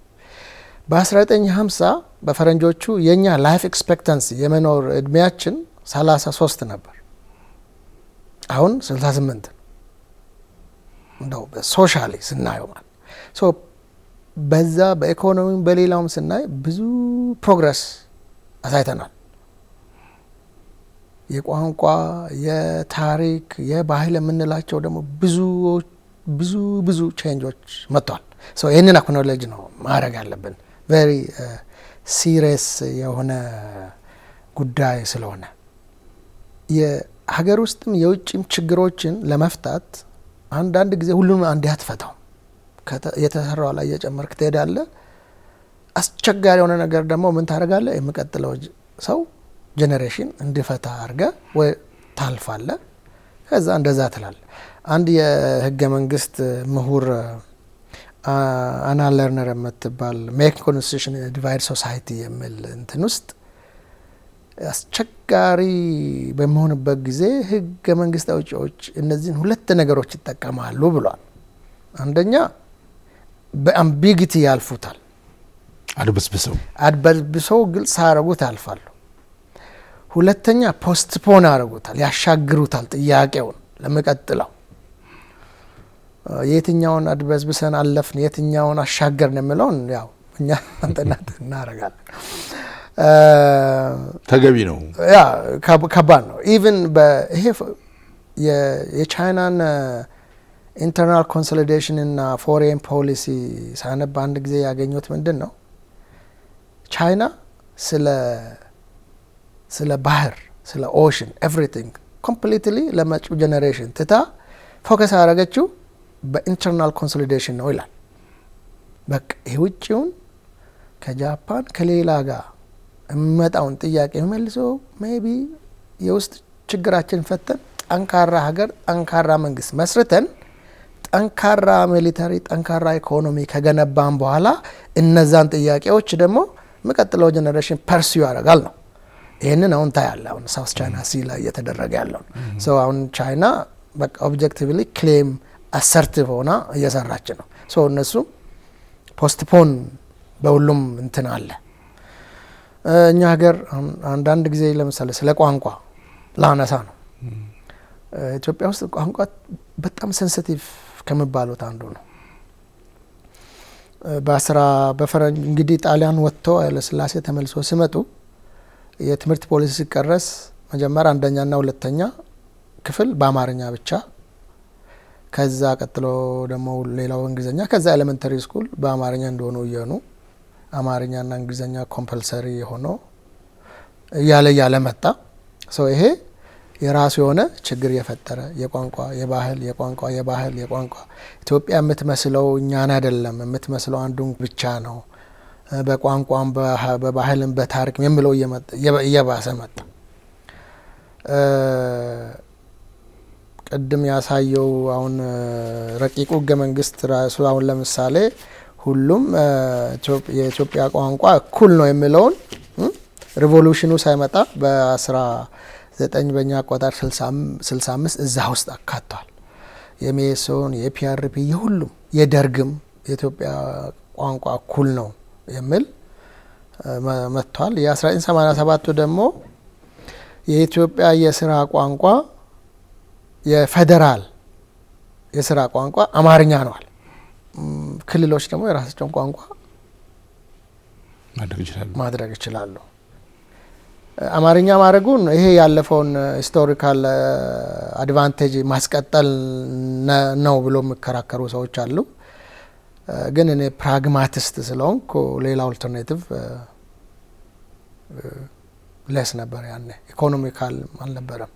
በ1950 በፈረንጆቹ የኛ ላይፍ ኤክስፔክታንሲ የመኖር እድሜያችን 33 ነበር። አሁን 68 ነው። እንደው በሶሻሊ ስናየው ማለት ሶ በዛ በኢኮኖሚም በሌላውም ስናይ ብዙ ፕሮግረስ አሳይተናል። የቋንቋ የታሪክ የባህል የምንላቸው ደግሞ ብዙ ቼንጆች መጥተዋል። ሶ ይህንን አክኖሎጂ ነው ማድረግ አለብን። ቬሪ ሲሪየስ የሆነ ጉዳይ ስለሆነ የሀገር ውስጥም የውጭም ችግሮችን ለመፍታት አንዳንድ ጊዜ ሁሉንም አንዴ አትፈታው። የተሰራው ላይ እየጨመርክ ትሄዳለህ። አስቸጋሪ የሆነ ነገር ደግሞ ምን ታደርጋለህ? የሚቀጥለው ሰው ጄኔሬሽን እንዲፈታ አድርገህ ወይ ታልፋለህ። ከዛ እንደዛ ትላለህ። አንድ የህገ መንግስት ምሁር አና ለርነር የምትባል ሜክ ኮንስቲቱሽን ዲቫይድ ሶሳይቲ የሚል እንትን ውስጥ አስቸጋሪ በሚሆንበት ጊዜ ህገ መንግስት አውጪዎች እነዚህን 2 ነገሮች ይጠቀማሉ ብሏል። አንደኛ በአምቢጊቲ ያልፉታል። አድበስብሰው ግልጽ አረጉት ያልፋሉ። ሁለተኛ ፖስትፖን አረጉታል፣ ያሻግሩታል ጥያቄውን ለመቀጥለው። የትኛውን አድበስብሰን አለፍን የትኛውን አሻገርን የሚለውን ያው እኛ አንተናት እናረጋለን። ተገቢ ነው። ያ ከባድ ነው። ኢቭን በይሄ የቻይናን ኢንተርናል ኮንሶሊዴሽን እና ፎሬን ፖሊሲ ሳነብ አንድ ጊዜ ያገኙት ምንድን ነው? ቻይና ስለ ባህር ስለ ኦሽን ኤቭሪቲንግ ኮምፕሊትሊ ለመጪው ጄኔሬሽን ትታ ፎከስ ያደረገችው በኢንተርናል ኮንሶሊዴሽን ነው ይላል። በቃ የውጭውን ከጃፓን ከሌላ ጋር የሚመጣውን ጥያቄ መልሶ ሜቢ የውስጥ ችግራችን ፈተን ጠንካራ ሀገር ጠንካራ መንግስት መስርተን ጠንካራ ሚሊታሪ ጠንካራ ኢኮኖሚ ከገነባን በኋላ እነዛን ጥያቄዎች ደግሞ የሚቀጥለው ጄኔሬሽን ፐርሲው ያደርጋል ነው። ይህንን አሁን ታያለ። አሁን ሳውስ ቻይና ሲ ላይ እየተደረገ ያለው ሰው አሁን ቻይና በቃ ኦብጀክቲቭሊ ክሌም አሰርቲቭ ሆና እየሰራች ነው። ሶ እነሱ ፖስትፖን በሁሉም እንትን አለ። እኛ ሀገር አንዳንድ ጊዜ ለምሳሌ ስለ ቋንቋ ላነሳ ነው። ኢትዮጵያ ውስጥ ቋንቋ በጣም ሴንሲቲቭ ከሚባሉት አንዱ ነው። በፈረንጅ እንግዲህ ጣሊያን ወጥቶ ኃይለሥላሴ ተመልሶ ሲመጡ የትምህርት ፖሊሲ ሲቀረስ መጀመሪያ አንደኛና ሁለተኛ ክፍል በአማርኛ ብቻ፣ ከዛ ቀጥሎ ደግሞ ሌላው እንግሊዝኛ፣ ከዛ ኤሌመንተሪ ስኩል በአማርኛ እንደሆኑ እየሆኑ አማርኛና እንግሊዝኛ ኮምፐልሰሪ የሆነው እያለ መጣ። ይሄ የራሱ የሆነ ችግር የፈጠረ የቋንቋ የባህል ኢትዮጵያ የምትመስለው እኛን አይደለም፣ የምትመስለው አንዱን ብቻ ነው፣ በቋንቋም በባህልም በታሪክም የሚለው እየባሰ መጣ። ቅድም ያሳየው አሁን ረቂቁ ሕገ መንግስት ራሱ አሁን ለምሳሌ ሁሉም የኢትዮጵያ ቋንቋ እኩል ነው የሚለውን ሪቮሉሽኑ ሳይመጣ በ19 በኛ አቆጣጠር 65 እዛ ውስጥ አካቷል። የሜሶን የፒአርፒ የሁሉም የደርግም የኢትዮጵያ ቋንቋ እኩል ነው የሚል መጥቷል። የ1987ቱ ደግሞ የኢትዮጵያ የስራ ቋንቋ የፌዴራል የስራ ቋንቋ አማርኛ ነዋል። ክልሎች ደግሞ የራሳቸውን ቋንቋ ማድረግ ይችላሉ። አማርኛ ማድረጉን ይሄ ያለፈውን ሂስቶሪካል አድቫንቴጅ ማስቀጠል ነው ብሎ የሚከራከሩ ሰዎች አሉ። ግን እኔ ፕራግማቲስት ስለሆንኩ ሌላ ኦልተርኔቲቭ ለስ ነበር። ያኔ ኢኮኖሚካል አልነበረም።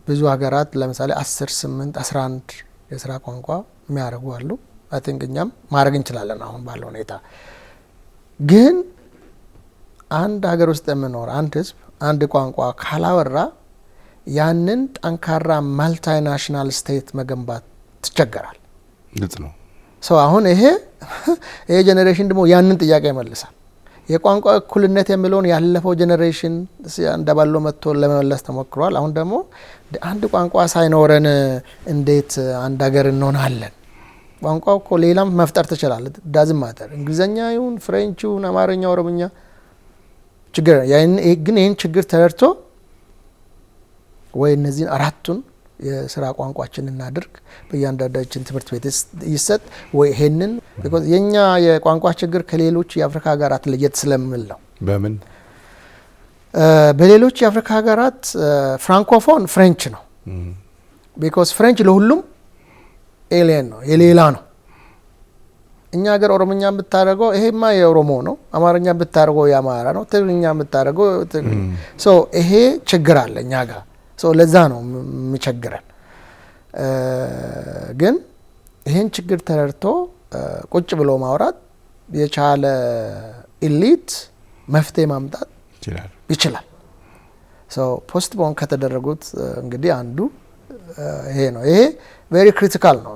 ብዙ ሀገራት ለምሳሌ 10፣ 8፣ 11 የስራ ቋንቋ የሚያደርጉ አሉ። አይ ቲንክ እኛም ማድረግ እንችላለን አሁን ባለው ሁኔታ። ግን አንድ ሀገር ውስጥ የምኖር አንድ ህዝብ አንድ ቋንቋ ካላወራ ያንን ጠንካራ ማልታናሽናል ስቴት መገንባት ትቸገራል። ግልጽ ነው። አሁን ይሄ ጄኔሬሽን ደግሞ ያንን ጥያቄ ይመልሳል። የቋንቋ እኩልነት የሚለውን ያለፈው ጄኔሬሽን እንደባለው መጥቶ ለመመለስ ተሞክሯል። አሁን ደግሞ አንድ ቋንቋ ሳይኖረን እንዴት አንድ ሀገር እንሆናለን? ቋንቋው እኮ ሌላም መፍጠር ትችላለህ። ዳዝም ማተር እንግሊዝኛ ይሁን ፍሬንች ይሁን አማርኛ፣ ኦሮምኛ ችግር ግን ይህን ችግር ተረድቶ ወይ እነዚህን አራቱን የስራ ቋንቋችን እናድርግ፣ በእያንዳንዳችን ትምህርት ቤት ይሰጥ፣ ወይ ይሄንን ቢኮዝ የኛ የቋንቋ ችግር ከሌሎች የአፍሪካ ሀገራት ለየት ስለምል ነው። በምን በሌሎች የአፍሪካ ሀገራት ፍራንኮፎን ፍሬንች ነው። ቢኮዝ ፍሬንች ለሁሉም ኤሊየን ነው፣ የሌላ ነው። እኛ ሀገር ኦሮምኛ ብታደርገው ይሄማ የኦሮሞ ነው፣ አማርኛ ብታደርገው የአማራ ነው፣ ትግርኛ ብታደርገው ትግርኛ። ይሄ ችግር አለ እኛ ጋር። ለዛ ነው የሚቸግረን። ግን ይህን ችግር ተረድቶ ቁጭ ብሎ ማውራት የቻለ ኢሊት መፍትሄ ማምጣት ይችላል። ፖስትፖን ከተደረጉት እንግዲህ አንዱ ይሄ ነው። ይሄ ቬሪ ክሪቲካል ነው።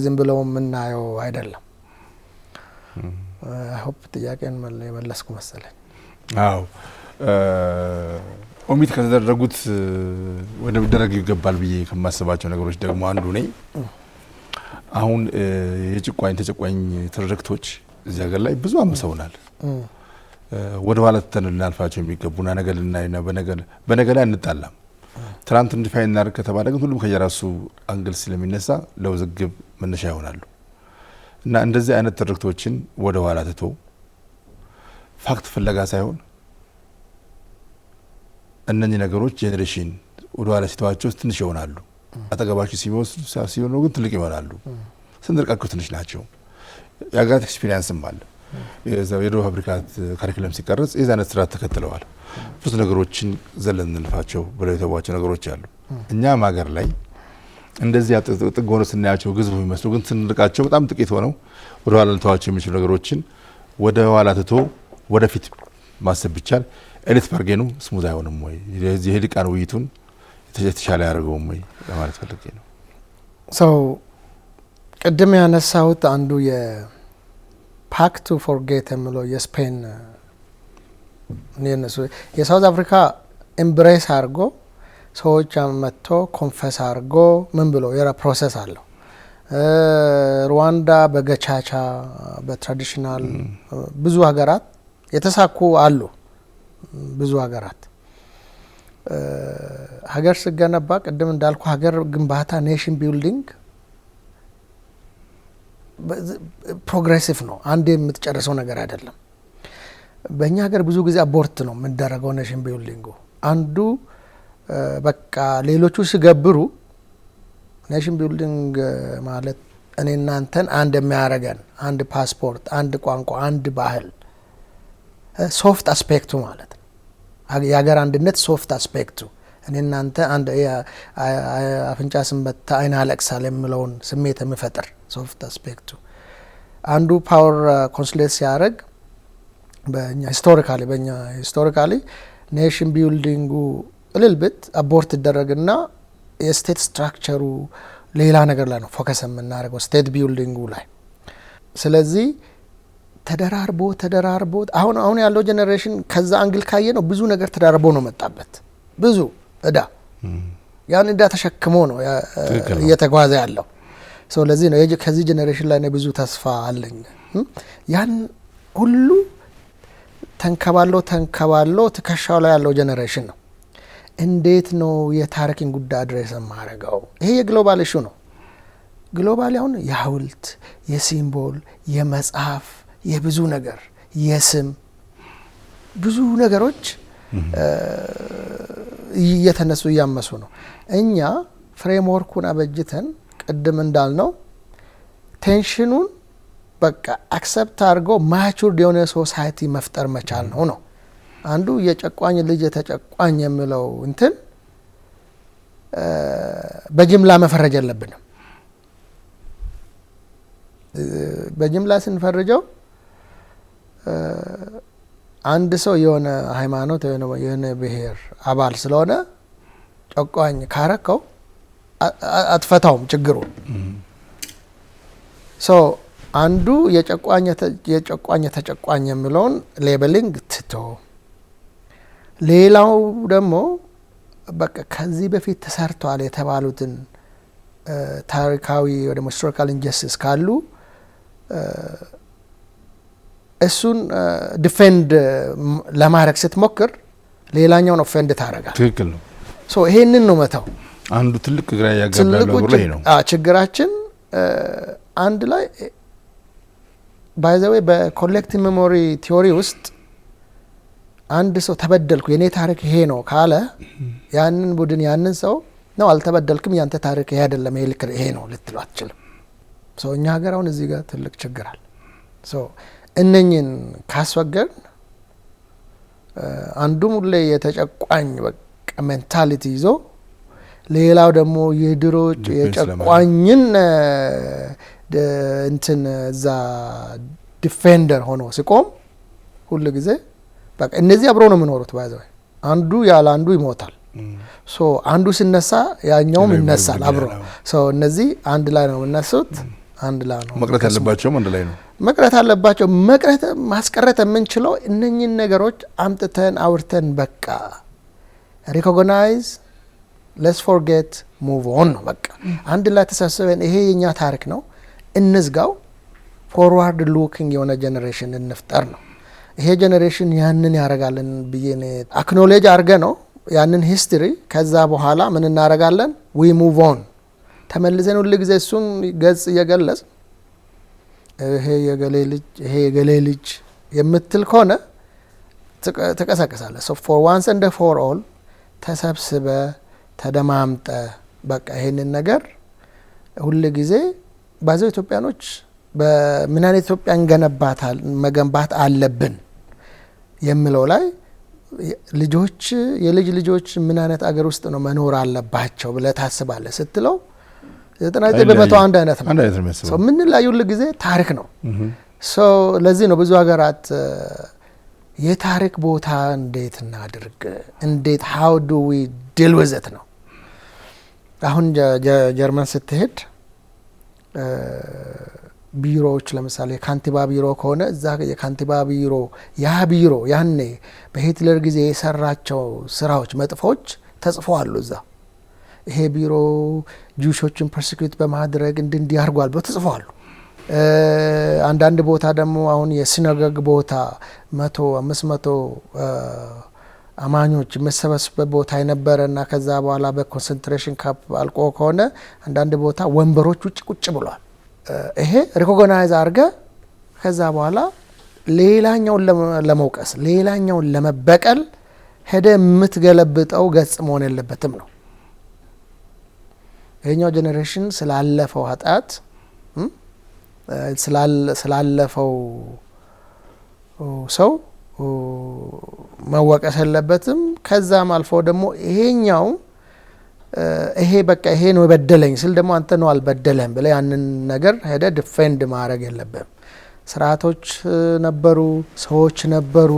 ዝም ብለው የምናየው አይደለም። ሆፕ ጥያቄን የመለስኩ መሰለኝ። አዎ ኦሚት ከተደረጉት ወደ መደረግ ይገባል ብዬ ከማስባቸው ነገሮች ደግሞ አንዱ ነኝ። አሁን የጭቋኝ ተጨቋኝ ትርክቶች እዚህ ሀገር ላይ ብዙ አምሰውናል። ወደ ኋላ ተን ልናልፋቸው የሚገቡና ነገር ልናይና በነገር ላይ እንጣላም። ትናንት እንዲፋይ እናድርግ ከተባለ ግን ሁሉም ከየራሱ አንግል ስለሚነሳ ለውዝግብ መነሻ ይሆናሉ እና እንደዚህ አይነት ትርክቶችን ወደ ኋላ ትቶ ፋክት ፍለጋ ሳይሆን እነኚህ ነገሮች ጄኔሬሽን ወደ ኋላ ሲተዋቸው ትንሽ ይሆናሉ። አጠገባቸው ሲሆኑ ግን ትልቅ ይሆናሉ። ስንርቃቸው ትንሽ ናቸው። የሀገራት ኤክስፒሪየንስም አለ። የደቡብ አፍሪካ ካሪኩለም ሲቀረጽ የዛ አይነት ስርዓት ተከትለዋል። ብዙ ነገሮችን ዘለን እንልፋቸው ብለው የተቧቸው ነገሮች አሉ። እኛም ሀገር ላይ እንደዚህ ጥግ ሆነው ስናያቸው ግዙፍ የሚመስሉ ግን ስንርቃቸው በጣም ጥቂት ሆነው ወደ ኋላ ልተዋቸው የሚችሉ ነገሮችን ወደ ኋላ ትቶ ወደፊት ማሰብ ቢቻል ኤሊት ባርጌኑ ስሙዝ አይሆንም ወይ? የዚህ ሊቃን ውይይቱን የተሻለ ያደርገውም ወይ ለማለት ፈልጌ ነው። ቅድም ያነሳሁት አንዱ የፓክት ቱ ፎርጌት የሚለው የስፔን የሳውዝ አፍሪካ ኤምብሬስ አድርጎ ሰዎች መጥቶ ኮንፈስ አድርጎ ምን ብሎ የራ ፕሮሰስ አለው። ሩዋንዳ በገቻቻ በትራዲሽናል ብዙ ሀገራት የተሳኩ አሉ። ብዙ ሀገራት ሀገር ሲገነባ ቅድም እንዳልኩ ሀገር ግንባታ ኔሽን ቢልዲንግ ፕሮግሬሲቭ ነው። አንድ የምትጨርሰው ነገር አይደለም። በእኛ ሀገር ብዙ ጊዜ አቦርት ነው የምደረገው ኔሽን ቢልዲንጉ። አንዱ በቃ ሌሎቹ ሲገብሩ ኔሽን ቢልዲንግ ማለት እኔ እናንተን አንድ የሚያደርገን አንድ ፓስፖርት፣ አንድ ቋንቋ፣ አንድ ባህል ሶፍት አስፔክቱ ማለት ነው። የሀገር አንድነት ሶፍት አስፔክቱ እኔ እናንተ አንድ አፍንጫ ስንበታ አይን ያለቅሳል የሚለውን ስሜት የሚፈጥር ሶፍት አስፔክቱ አንዱ ፓወር ኮንሶሊዴት ሲያደርግ በእኛ ሂስቶሪካሊ ኔሽን ቢልዲንጉ ልልብት አቦርት ይደረግና የስቴት ስትራክቸሩ ሌላ ነገር ላይ ነው ፎከስ የምናደርገው ስቴት ቢልዲንጉ ላይ። ስለዚህ ተደራርቦ አሁን ያለው ጄኔሬሽን ከዛ አንግል ካየ ነው ብዙ ነገር ተደራርቦ ነው መጣበት። ብዙ እዳ ያን እዳ ተሸክሞ ነው እየተጓዘ ያለው። ለዚህ ነው ከዚህ ጄኔሬሽን ላይ ብዙ ተስፋ አለኝ። ያን ሁሉ ተንከባሎ ትከሻው ላይ ያለው ጄኔሬሽን ነው። እንዴት ነው የታሪክን ጉዳይ አድሬስ የማደርገው? ይሄ የግሎባል ኢሹ ነው። ግሎባል አሁን የሐውልት፣ የሲምቦል፣ የመጽሐፍ፣ የብዙ ነገር የስም ብዙ ነገሮች እየተነሱ እያመሱ ነው። እኛ ፍሬምወርኩን አበጅተን ቅድም እንዳልነው ቴንሽኑን በቃ አክሰፕት አድርጎ ማቹርድ የሆነ ሶሳይቲ መፍጠር መቻል ነው። አንዱ የጨቋኝ ልጅ የተጨቋኝ የሚለው እንትን በጅምላ መፈረጅ የለብንም። በጅምላ ስንፈርጀው አንድ ሰው የሆነ ሃይማኖት የሆነ ብሔር አባል ስለሆነ ጨቋኝ ካረከው አትፈታውም ችግሩ። አንዱ የጨቋኝ ተጨቋኝ የሚለውን ሌበሊንግ ትቶ ሌላው ደግሞ በቃ ከዚህ በፊት ተሰርቷል የተባሉትን ታሪካዊ ወደ ሂስቶሪካል ኢንጀስቲስ ካሉ እሱን ዲፌንድ ለማድረግ ስትሞክር ሌላኛውን ኦፌንድ ታደርጋል። ትክክል ነው። ይሄንን ነው መተው። አንዱ ትልቅ ግራ ያጋባለው ላይ ነው ችግራችን። አንድ ላይ ባይ ዘ ዌይ በኮሌክቲቭ ሜሞሪ ቲዮሪ ውስጥ አንድ ሰው ተበደልኩ የኔ ታሪክ ይሄ ነው ካለ ያንን ቡድን ያንን ሰው ነው አልተበደልክም ያንተ ታሪክ ይሄ አይደለም ይሄ ነው ልትለው አትችልም። እኛ ሀገር አሁን እዚህ ጋር ትልቅ ችግር አለ። እነኝን ካስወገድ አንዱ ሙሌ የተጨቋኝ በቃ ሜንታሊቲ ይዞ ሌላው ደግሞ የድሮ የጨቋኝን እንትን እዛ ዲፌንደር ሆኖ ሲቆም ሁሉ ጊዜ በቃ እነዚህ አብረው ነው የሚኖሩት። ባይዘው አንዱ ያለ አንዱ ይሞታል። አንዱ ሲነሳ ያኛውም ይነሳል አብሮ። እነዚህ አንድ ላይ ነው የሚነሱት፣ አንድ ላይ ነው መቅረት ያለባቸውም አንድ ላይ ነው መቅረት አለባቸው። ማስቀረት የምንችለው እነኚህን ነገሮች አምጥተን አውርተን በቃ ሪኮግናይዝ ሌትስ ፎርጌት ሙቭ ኦን ነው በቃ አንድ ላይ ተሰብስበን ይሄ የኛ ታሪክ ነው እንዝጋው፣ ፎርዋርድ ሉኪንግ የሆነ ጄኔሬሽን እንፍጠር ነው። ይሄ ጄኔሬሽን ያንን ያደርጋልን ብዬ አክኖሌጅ አድርገ ነው ያንን ሂስትሪ። ከዛ በኋላ ምን እናደርጋለን? ዊ ሙቭ ኦን ተመልሰን ሁሉ ጊዜ እሱን ገጽ እየገለጽ ይሄ የገሌ ልጅ የምትል ከሆነ ትቀሰቅሳለህ። ፎር ዋንስ እንደ ፎር ኦል ተሰብስበ ተደማምጠ በቃ ይሄንን ነገር ሁሉ ጊዜ ባዘው ኢትዮጵያኖች በምን አይነት ኢትዮጵያን መገንባት አለብን የሚለው ላይ ልጆች የልጅ ልጆች ምን አይነት አገር ውስጥ ነው መኖር አለባቸው ብለህ ታስባለህ ስትለው 99% አንድ አይነት ነው። ምን ላይ ሁሉ ጊዜ ታሪክ ነው። ለዚህ ነው ብዙ ሀገራት የታሪክ ቦታ እንዴት እናድርግ እንዴት how do we deal with it ነው። አሁን ጀርመን ስትሄድ ቢሮዎች ለምሳሌ የካንቲባ ቢሮ ከሆነ እዛ የካንቲባ ቢሮ ያ ቢሮ ያኔ በሂትለር ጊዜ የሰራቸው ስራዎች መጥፎች ተጽፈዋል እዛ። ይሄ ቢሮ ጁሾችን ፐርሲኪዩት በማድረግ እንዲህ አድርጓል ብለው ተጽፈዋል። አንዳንድ ቦታ ደግሞ አሁን የሲናጎግ ቦታ 100-500 አማኞች የሚሰበስበት ቦታ የነበረና ከዛ በኋላ በኮንሰንትሬሽን ካምፕ አልቆ ከሆነ አንዳንድ ቦታ ወንበሮች ውጭ ቁጭ ብሏል። ይሄ ሪኮግናይዝ አድርገ ከዛ በኋላ ሌላኛውን ለመውቀስ ሌላኛውን ለመበቀል ሄደ የምትገለብጠው ገጽ መሆን የለበትም ነው። ይሄኛው ጄኔሬሽን ስላለፈው ኃጢአት ስላለፈው ሰው መወቀስ የለበትም። ከዛም አልፎ ደግሞ ይሄኛው ይሄ በቃ ይሄ ነው የበደለኝ ስል ደግሞ አንተ ነው አልበደለህም ብለህ ያንን ነገር ሄደ ዲፌንድ ማድረግ የለብህም። ስርዓቶች ነበሩ፣ ሰዎች ነበሩ።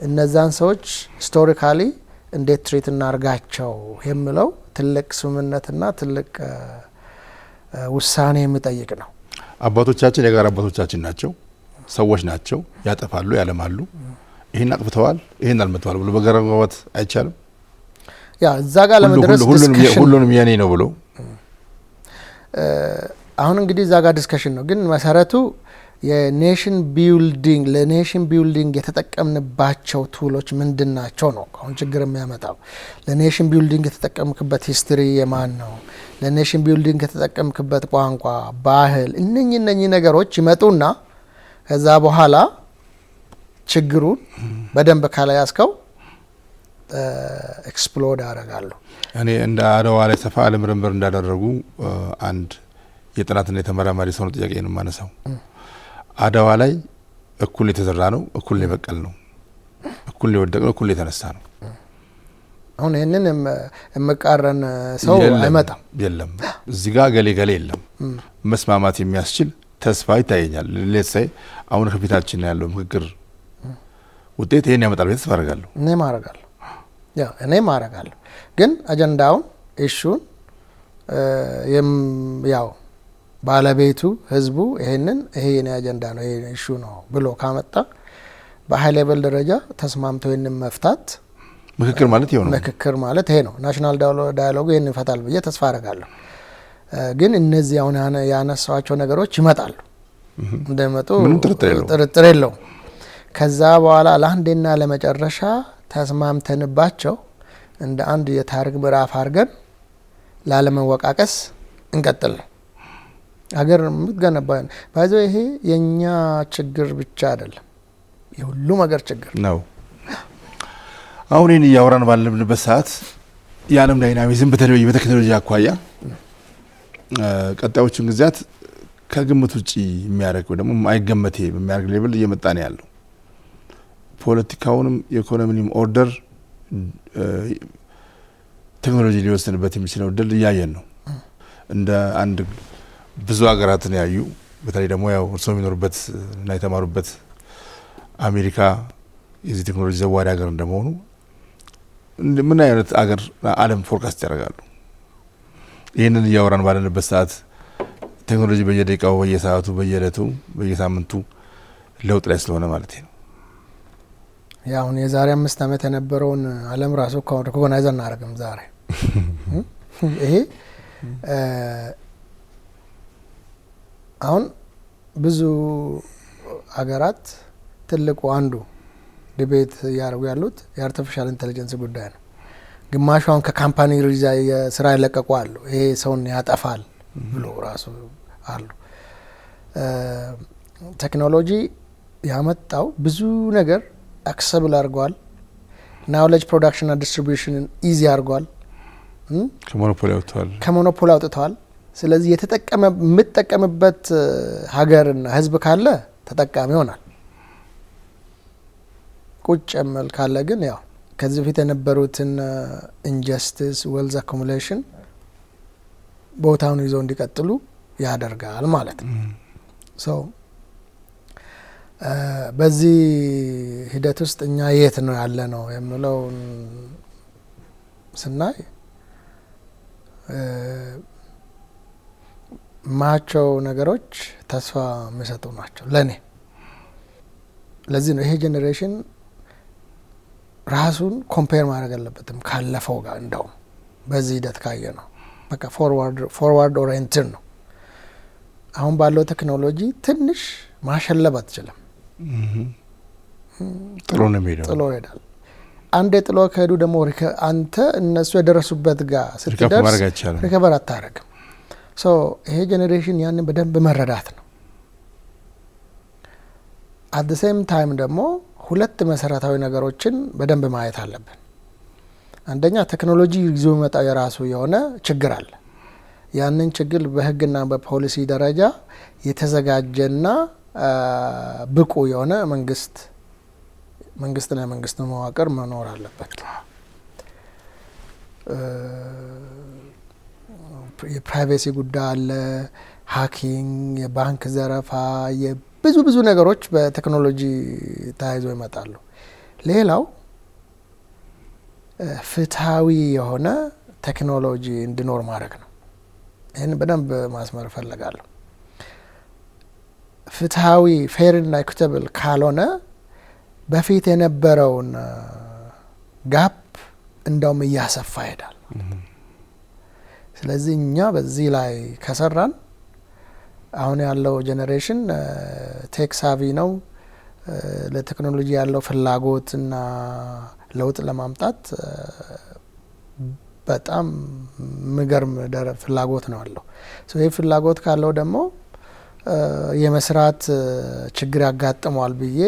እነዛን ሰዎች ሂስቶሪካሊ እንዴት ትሪት እናርጋቸው የሚለው ትልቅ ስምምነትና ትልቅ ውሳኔ የሚጠይቅ ነው። አባቶቻችን የጋራ አባቶቻችን ናቸው፣ ሰዎች ናቸው፣ ያጠፋሉ፣ ያለማሉ። ይሄን አጥፍተዋል፣ ይሄን አልመተዋል ብሎ በጋራ መግባባት አይቻልም። ያ እዛ ጋር ለመድረስ ሁሉንም የኔ ነው ብሎ አሁን እንግዲህ እዛ ጋር ዲስከሽን ነው። ግን መሰረቱ የኔሽን ቢልዲንግ ለኔሽን ቢልዲንግ የተጠቀምንባቸው ቱሎች ምንድን ናቸው ነው አሁን ችግር የሚያመጣው። ለኔሽን ቢልዲንግ የተጠቀምክበት ሂስትሪ የማን ነው? ለኔሽን ቢልዲንግ የተጠቀምክበት ቋንቋ፣ ባህል፣ እነኚህ ነገሮች ይመጡና ከዛ በኋላ ችግሩን በደንብ ካላያዝከው ኤክስፕሎድ ያደርጋሉ። እኔ እንደ አድዋ ላይ ሰፋ ያለ ምርምር እንዳደረጉ አንድ የጥናትና የተመራማሪ ሰው ነው ጥያቄ ነው የማነሳው። አድዋ ላይ እኩል የተዘራ ነው፣ እኩል የበቀል ነው፣ እኩል የወደቅ ነው፣ እኩል የተነሳ ነው። አሁን ይህንን የመቃረን ሰው አይመጣም። የለም እዚህ ጋር ገሌ የለም። መስማማት የሚያስችል ተስፋ ይታየኛል። ሌትሳይ አሁን ከፊታችን ያለው ምክክር ውጤት ይሄን ያመጣል ብዬ ተስፋ አደርጋለሁ። እኔም አደርጋለሁ። ግን አጀንዳውን ኢሹን ያው ባለቤቱ ህዝቡ ይሄ የኔ አጀንዳ ነው ይሄ ኢሹ ነው ብሎ ካመጣ በሀይ ሌቨል ደረጃ ተስማምቶ ይሄንን መፍታት ምክክር ማለት ይሄ ነው። ምክክር ማለት ይሄ ነው። ናሽናል ዳያሎግ ይሄን ይፈታል ብዬ ተስፋ አደርጋለሁ። ግን እነዚህ አሁን ያነሳዋቸው ነገሮች ይመጣሉ፣ እንደመጡ ጥርጥር የለውም። ከዛ በኋላ ለአንዴና ለመጨረሻ ተስማምተንባቸው እንደ አንድ የታሪክ ምዕራፍ አድርገን ላለመወቃቀስ እንቀጥል። ሀገር የምትገነባ ባይዘው ይሄ የኛ ችግር ብቻ አይደለም፣ የሁሉም ሀገር ችግር ነው። አሁን ይህን እያወራን ባለንበት ሰዓት የዓለም ዳይናሚዝም በቴክኖሎጂ አኳያ ቀጣዮቹን ጊዜያት ከግምት ውጭ የሚያደርግ ወይ ደግሞ አይገመቴ በሚያደርግ ሌብል እየመጣ ነው ያለው። ፖለቲካውንም የኢኮኖሚንም ኦርደር ቴክኖሎጂ ሊወስንበት የሚችለው ድል እያየን ነው። እንደ አንድ ብዙ ሀገራትን ያዩ በተለይ ደግሞ ያው እርስዎ የሚኖሩበት እና የተማሩበት አሜሪካ የዚህ ቴክኖሎጂ ዘዋሪ ሀገር እንደመሆኑ ምን አይነት ሀገር ዓለም ፎርካስት ያደርጋሉ? ይህንን እያወራን ባለንበት ሰዓት ቴክኖሎጂ በየደቂቃው፣ በየሰዓቱ፣ በየዕለቱ፣ በየሳምንቱ ለውጥ ላይ ስለሆነ ማለት ነው። አሁን የዛሬ 5 ዓመት የነበረውን ዓለም ራሱ ሪኮግናይዝ አናደርግም ዛሬ። ይሄ አሁን ብዙ አገራት ትልቁ አንዱ ዲቤት እያደረጉ ያሉት የአርቲፊሻል ኢንቴሊጀንስ ጉዳይ ነው። ግማሹ አሁን ከካምፓኒ ስራ ይለቀቁ አሉ። ይሄ ሰውን ያጠፋል ብሎ ራሱ አሉ። ቴክኖሎጂ ያመጣው ብዙ ነገር አክሰብል አድርጓል። ናውሌጅ ፕሮዳክሽን እና ዲስትሪቢዩሽንን ኢዚ አድርጓል። ከሞኖፖሊ አውጥተዋል። ስለዚህ የምጠቀምበት ሀገርና ህዝብ ካለ ተጠቃሚ ይሆናል። ቁጭ የሚል ካለ ግን ያው ከዚህ በፊት የነበሩትን ኢንጀስቲስ፣ ዌልዝ አኩሙሌሽን ቦታውን ይዘው እንዲቀጥሉ ያደርጋል ማለት ነው። ሶ በዚህ ሂደት ውስጥ እኛ የት ነው ያለ ነው የሚለው ስናይ ማቸው ነገሮች ተስፋ የሚሰጡ ናቸው ለኔ። ለዚህ ነው ይሄ ጄኔሬሽን ራሱን ኮምፔር ማድረግ አለበትም ካለፈው ጋር። እንደውም በዚህ ሂደት ካየ ነው በቃ ፎርዋርድ ኦሪየንትድ ነው። አሁን ባለው ቴክኖሎጂ ትንሽ ማሸለብ አትችልም። ጥሎ ነው የሚሄደው። ጥሎ ይሄዳል። አንዴ ጥሎ ከሄዱ ደግሞ አንተ እነሱ የደረሱበት ጋር ስትደርስ ሪከቨር አታረግም። ሶ ይሄ ጄኔሬሽን ያንን በደንብ መረዳት ነው። አት ዘ ሴም ታይም ደግሞ ሁለት መሰረታዊ ነገሮችን በደንብ ማየት አለብን። አንደኛ ቴክኖሎጂ ይዞ መጣ የራሱ የሆነ ችግር አለ። ያንን ችግር በህግና በፖሊሲ ደረጃ የተዘጋጀና ብቁ የሆነ መንግስትና የመንግስት መዋቅር መኖር አለበት። የፕራይቬሲ ጉዳይ አለ፣ ሀኪንግ፣ የባንክ ዘረፋ፣ ብዙ ነገሮች በቴክኖሎጂ ተያይዞ ይመጣሉ። ሌላው ፍትሃዊ የሆነ ቴክኖሎጂ እንዲኖር ማድረግ ነው። ይህን በደንብ ማስመር እፈልጋለሁ። ፍትሃዊ ፌርና ኢኩዊታብል ካልሆነ በፊት የነበረውን ጋፕ እንደውም እያሰፋ ይሄዳል። ስለዚህ እኛ በዚህ ላይ ከሰራን አሁን ያለው ጄኔሬሽን ቴክ ሳቪ ነው። ለቴክኖሎጂ ያለው ፍላጎትና ለውጥ ለማምጣት በጣም ምገርም ፍላጎት ነው ያለው። ይህ ፍላጎት ካለው ደግሞ የመስራት ችግር ያጋጥመዋል ብዬ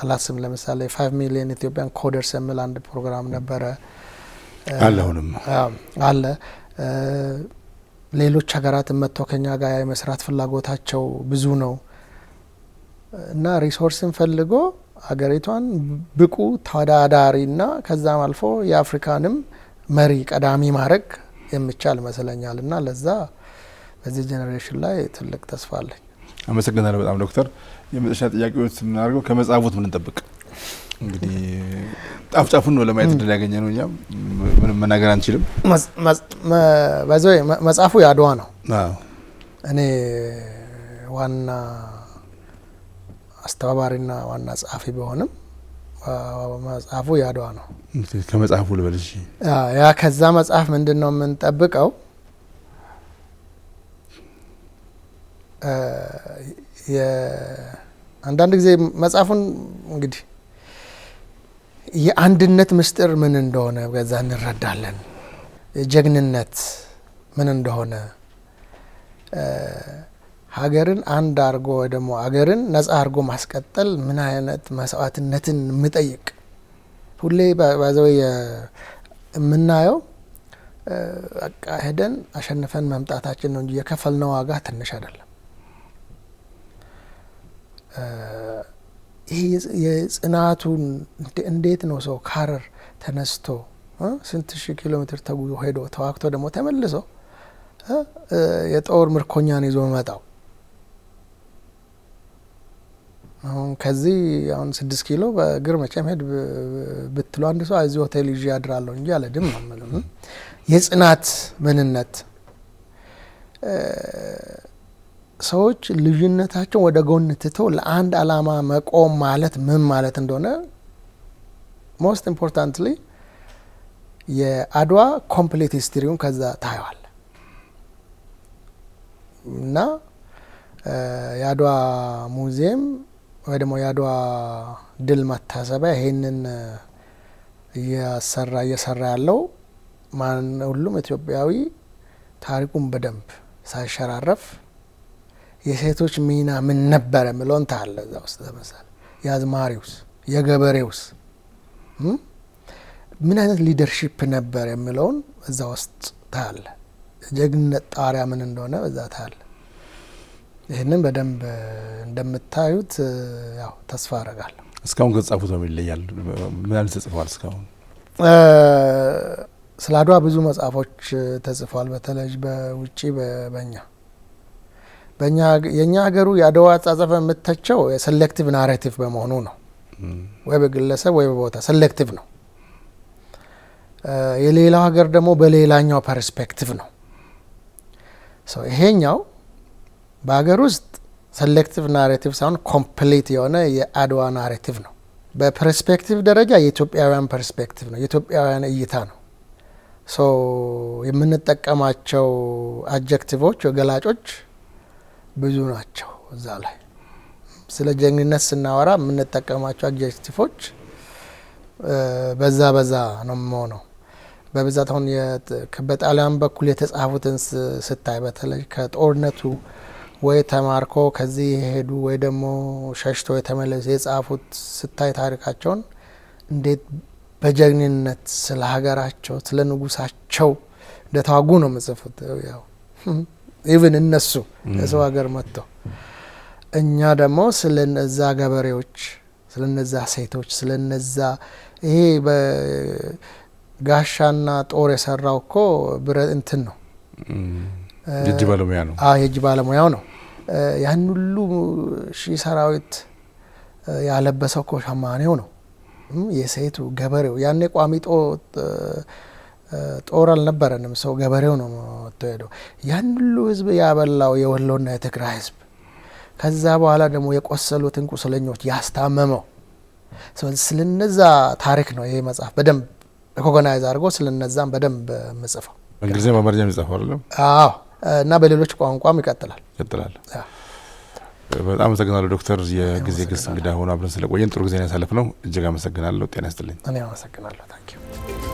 አላስብም። ለምሳሌ 5 ሚሊዮን ኢትዮጵያን ኮደርስ የሚል አንድ ፕሮግራም ነበረ አለሁንም አለ። ሌሎች ሀገራት መጥተው ከኛ ጋር የመስራት ፍላጎታቸው ብዙ ነው እና ሪሶርስን ፈልጎ ሀገሪቷን ብቁ ተወዳዳሪና ከዛም አልፎ የአፍሪካንም መሪ ቀዳሚ ማድረግ የሚቻል ይመስለኛል እና ለዛ በዚህ ጄኔሬሽን ላይ ትልቅ ተስፋ አለኝ። አመሰግናለሁ በጣም ዶክተር። የመጨረሻ ጥያቄዎች ስናደርገው ከመጽሐፉት ምን እንጠብቅ? እንግዲህ ጫፍጫፉን ነው ለማየት እድል ያገኘ ነው። እኛም ምንም መናገር አንችልም። መጽሐፉ የአድዋ ነው። እኔ ዋና አስተባባሪና ዋና ጸሐፊ ቢሆንም መጽሐፉ የአድዋ ነው። ከመጽሐፉ ልበልሽ ያ ከዛ መጽሐፍ ምንድን ነው የምንጠብቀው? አንዳንድ ጊዜ መጽሐፉን እንግዲህ የአንድነት ምስጢር ምን እንደሆነ በዛ እንረዳለን። የጀግንነት ምን እንደሆነ ሀገርን አንድ አርጎ ወይ ደግሞ ሀገርን ነጻ አርጎ ማስቀጠል ምን አይነት መስዋዕትነትን የሚጠይቅ ሁሌ ባዘው የምናየው በቃ ሄደን አሸንፈን መምጣታችን ነው እንጂ የከፈልነው ዋጋ ትንሽ አይደለም። ይሄ የጽናቱን እንዴት ነው ሰው ከሀረር ተነስቶ ስንት ሺህ ኪሎ ሜትር ተጉዞ ሄዶ ተዋግቶ ደግሞ ተመልሶ የጦር ምርኮኛን ይዞ መጣው? አሁን ከዚህ አሁን 6 ኪሎ በእግር መቼም ሄድ ብትሉ አንድ ሰው እዚህ ሆቴል ይዤ ያድራለሁ እንጂ አልሄድም ነው የምለው። የጽናት ምንነት ሰዎች ልዩነታቸውን ወደ ጎን ትተው ለአንድ አላማ መቆም ማለት ምን ማለት እንደሆነ ሞስት ኢምፖርታንትሊ የአድዋ ኮምፕሊት ሂስትሪውን ከዛ ታየዋል እና የአድዋ ሙዚየም ወይ ደግሞ የአድዋ ድል መታሰቢያ ይሄንን እየሰራ ያለው ሁሉም ኢትዮጵያዊ ታሪኩን በደንብ ሳይሸራረፍ የሴቶች ሚና ምን ነበር የሚለውን ታያለ እዛ ውስጥ። ለምሳሌ የአዝማሪውስ የገበሬውስ ምን አይነት ሊደርሺፕ ነበር የሚለውን እዛ ውስጥ ታያለ። ጀግንነት ጣሪያ ምን እንደሆነ እዛ ታያለ። ይህንን በደንብ እንደምታዩት ያው ተስፋ አደርጋለሁ። እስካሁን ከተጻፉት ነው ይለያል። ምን ያህል ተጽፏል እስካሁን? ስለ አድዋ ብዙ መጽሐፎች ተጽፏል። በተለይ በውጪ የኛ ሀገሩ የአድዋ አጻጻፍ የምተቸው የሴሌክቲቭ ናሬቲቭ በመሆኑ ነው። ወይ በግለሰብ ወይ በቦታ ሴሌክቲቭ ነው። የሌላው ሀገር ደግሞ በሌላኛው ፐርስፔክቲቭ ነው። ይሄኛው በሀገር ውስጥ ሴሌክቲቭ ናሬቲቭ ሳይሆን ኮምፕሊት የሆነ የአድዋ ናሬቲቭ ነው። በፐርስፔክቲቭ ደረጃ የኢትዮጵያውያን ፐርስፔክቲቭ ነው፣ የኢትዮጵያውያን እይታ ነው። የምንጠቀማቸው አጀክቲቮች ገላጮች ብዙ ናቸው። እዛ ላይ ስለ ጀግንነት ስናወራ የምንጠቀማቸው አጀክቲቮች በዛ ነው የሚሆነው። በብዛት አሁን በጣሊያን በኩል የተጻፉትን ስታይ በተለይ ከጦርነቱ ወይ ተማርኮ ከዚህ የሄዱ ወይ ደግሞ ሸሽቶ የተመለሱ የጻፉት ስታይ ታሪካቸውን እንዴት በጀግንነት ስለ ሀገራቸው ስለ ንጉሳቸው እንደተዋጉ ነው የምጽፉት። ያው ኢቭን እነሱ የሰው ሀገር መጥተው እኛ ደግሞ ስለ እነዛ ገበሬዎች ስለ እነዛ ሴቶች ስለ እነዛ ይሄ በጋሻና ጦር የሰራው እኮ ብረት እንትን ነው የእጅ ባለሙያ ነው። የእጅ ባለሙያው ነው። ያን ሁሉ ሺህ ሰራዊት ያለበሰው እኮ ሸማኔው ነው። የሴቱ ገበሬው ያኔ ቋሚ ጦር አልነበረንም። ሰው ገበሬው ነው ተወደው ያን ሁሉ ህዝብ ያበላው የወሎና የትግራይ ህዝብ። ከዛ በኋላ ደግሞ የቆሰሉትን ቁስለኞች ያስታመመው። ስለነዛ ታሪክ ነው ይሄ መጽሐፍ በደንብ ሪኮግናይዝ አድርጎ ስለነዛም በደንብ መጽፈው። በእንግሊዝኛ በአማርኛ የሚጻፈው አይደለም? አዎ። እና በሌሎች ቋንቋም ይቀጥላል። በጣም አመሰግናለሁ ዶክተር። የጊዜ ግስ እንግዳ ሆኖ አብረን ስለቆየን ጥሩ ጊዜ ያሳለፍ ነው። እጅግ አመሰግናለሁ። ጤና ይስጥልኝ። እኔ አመሰግናለሁ። ታንኪዩ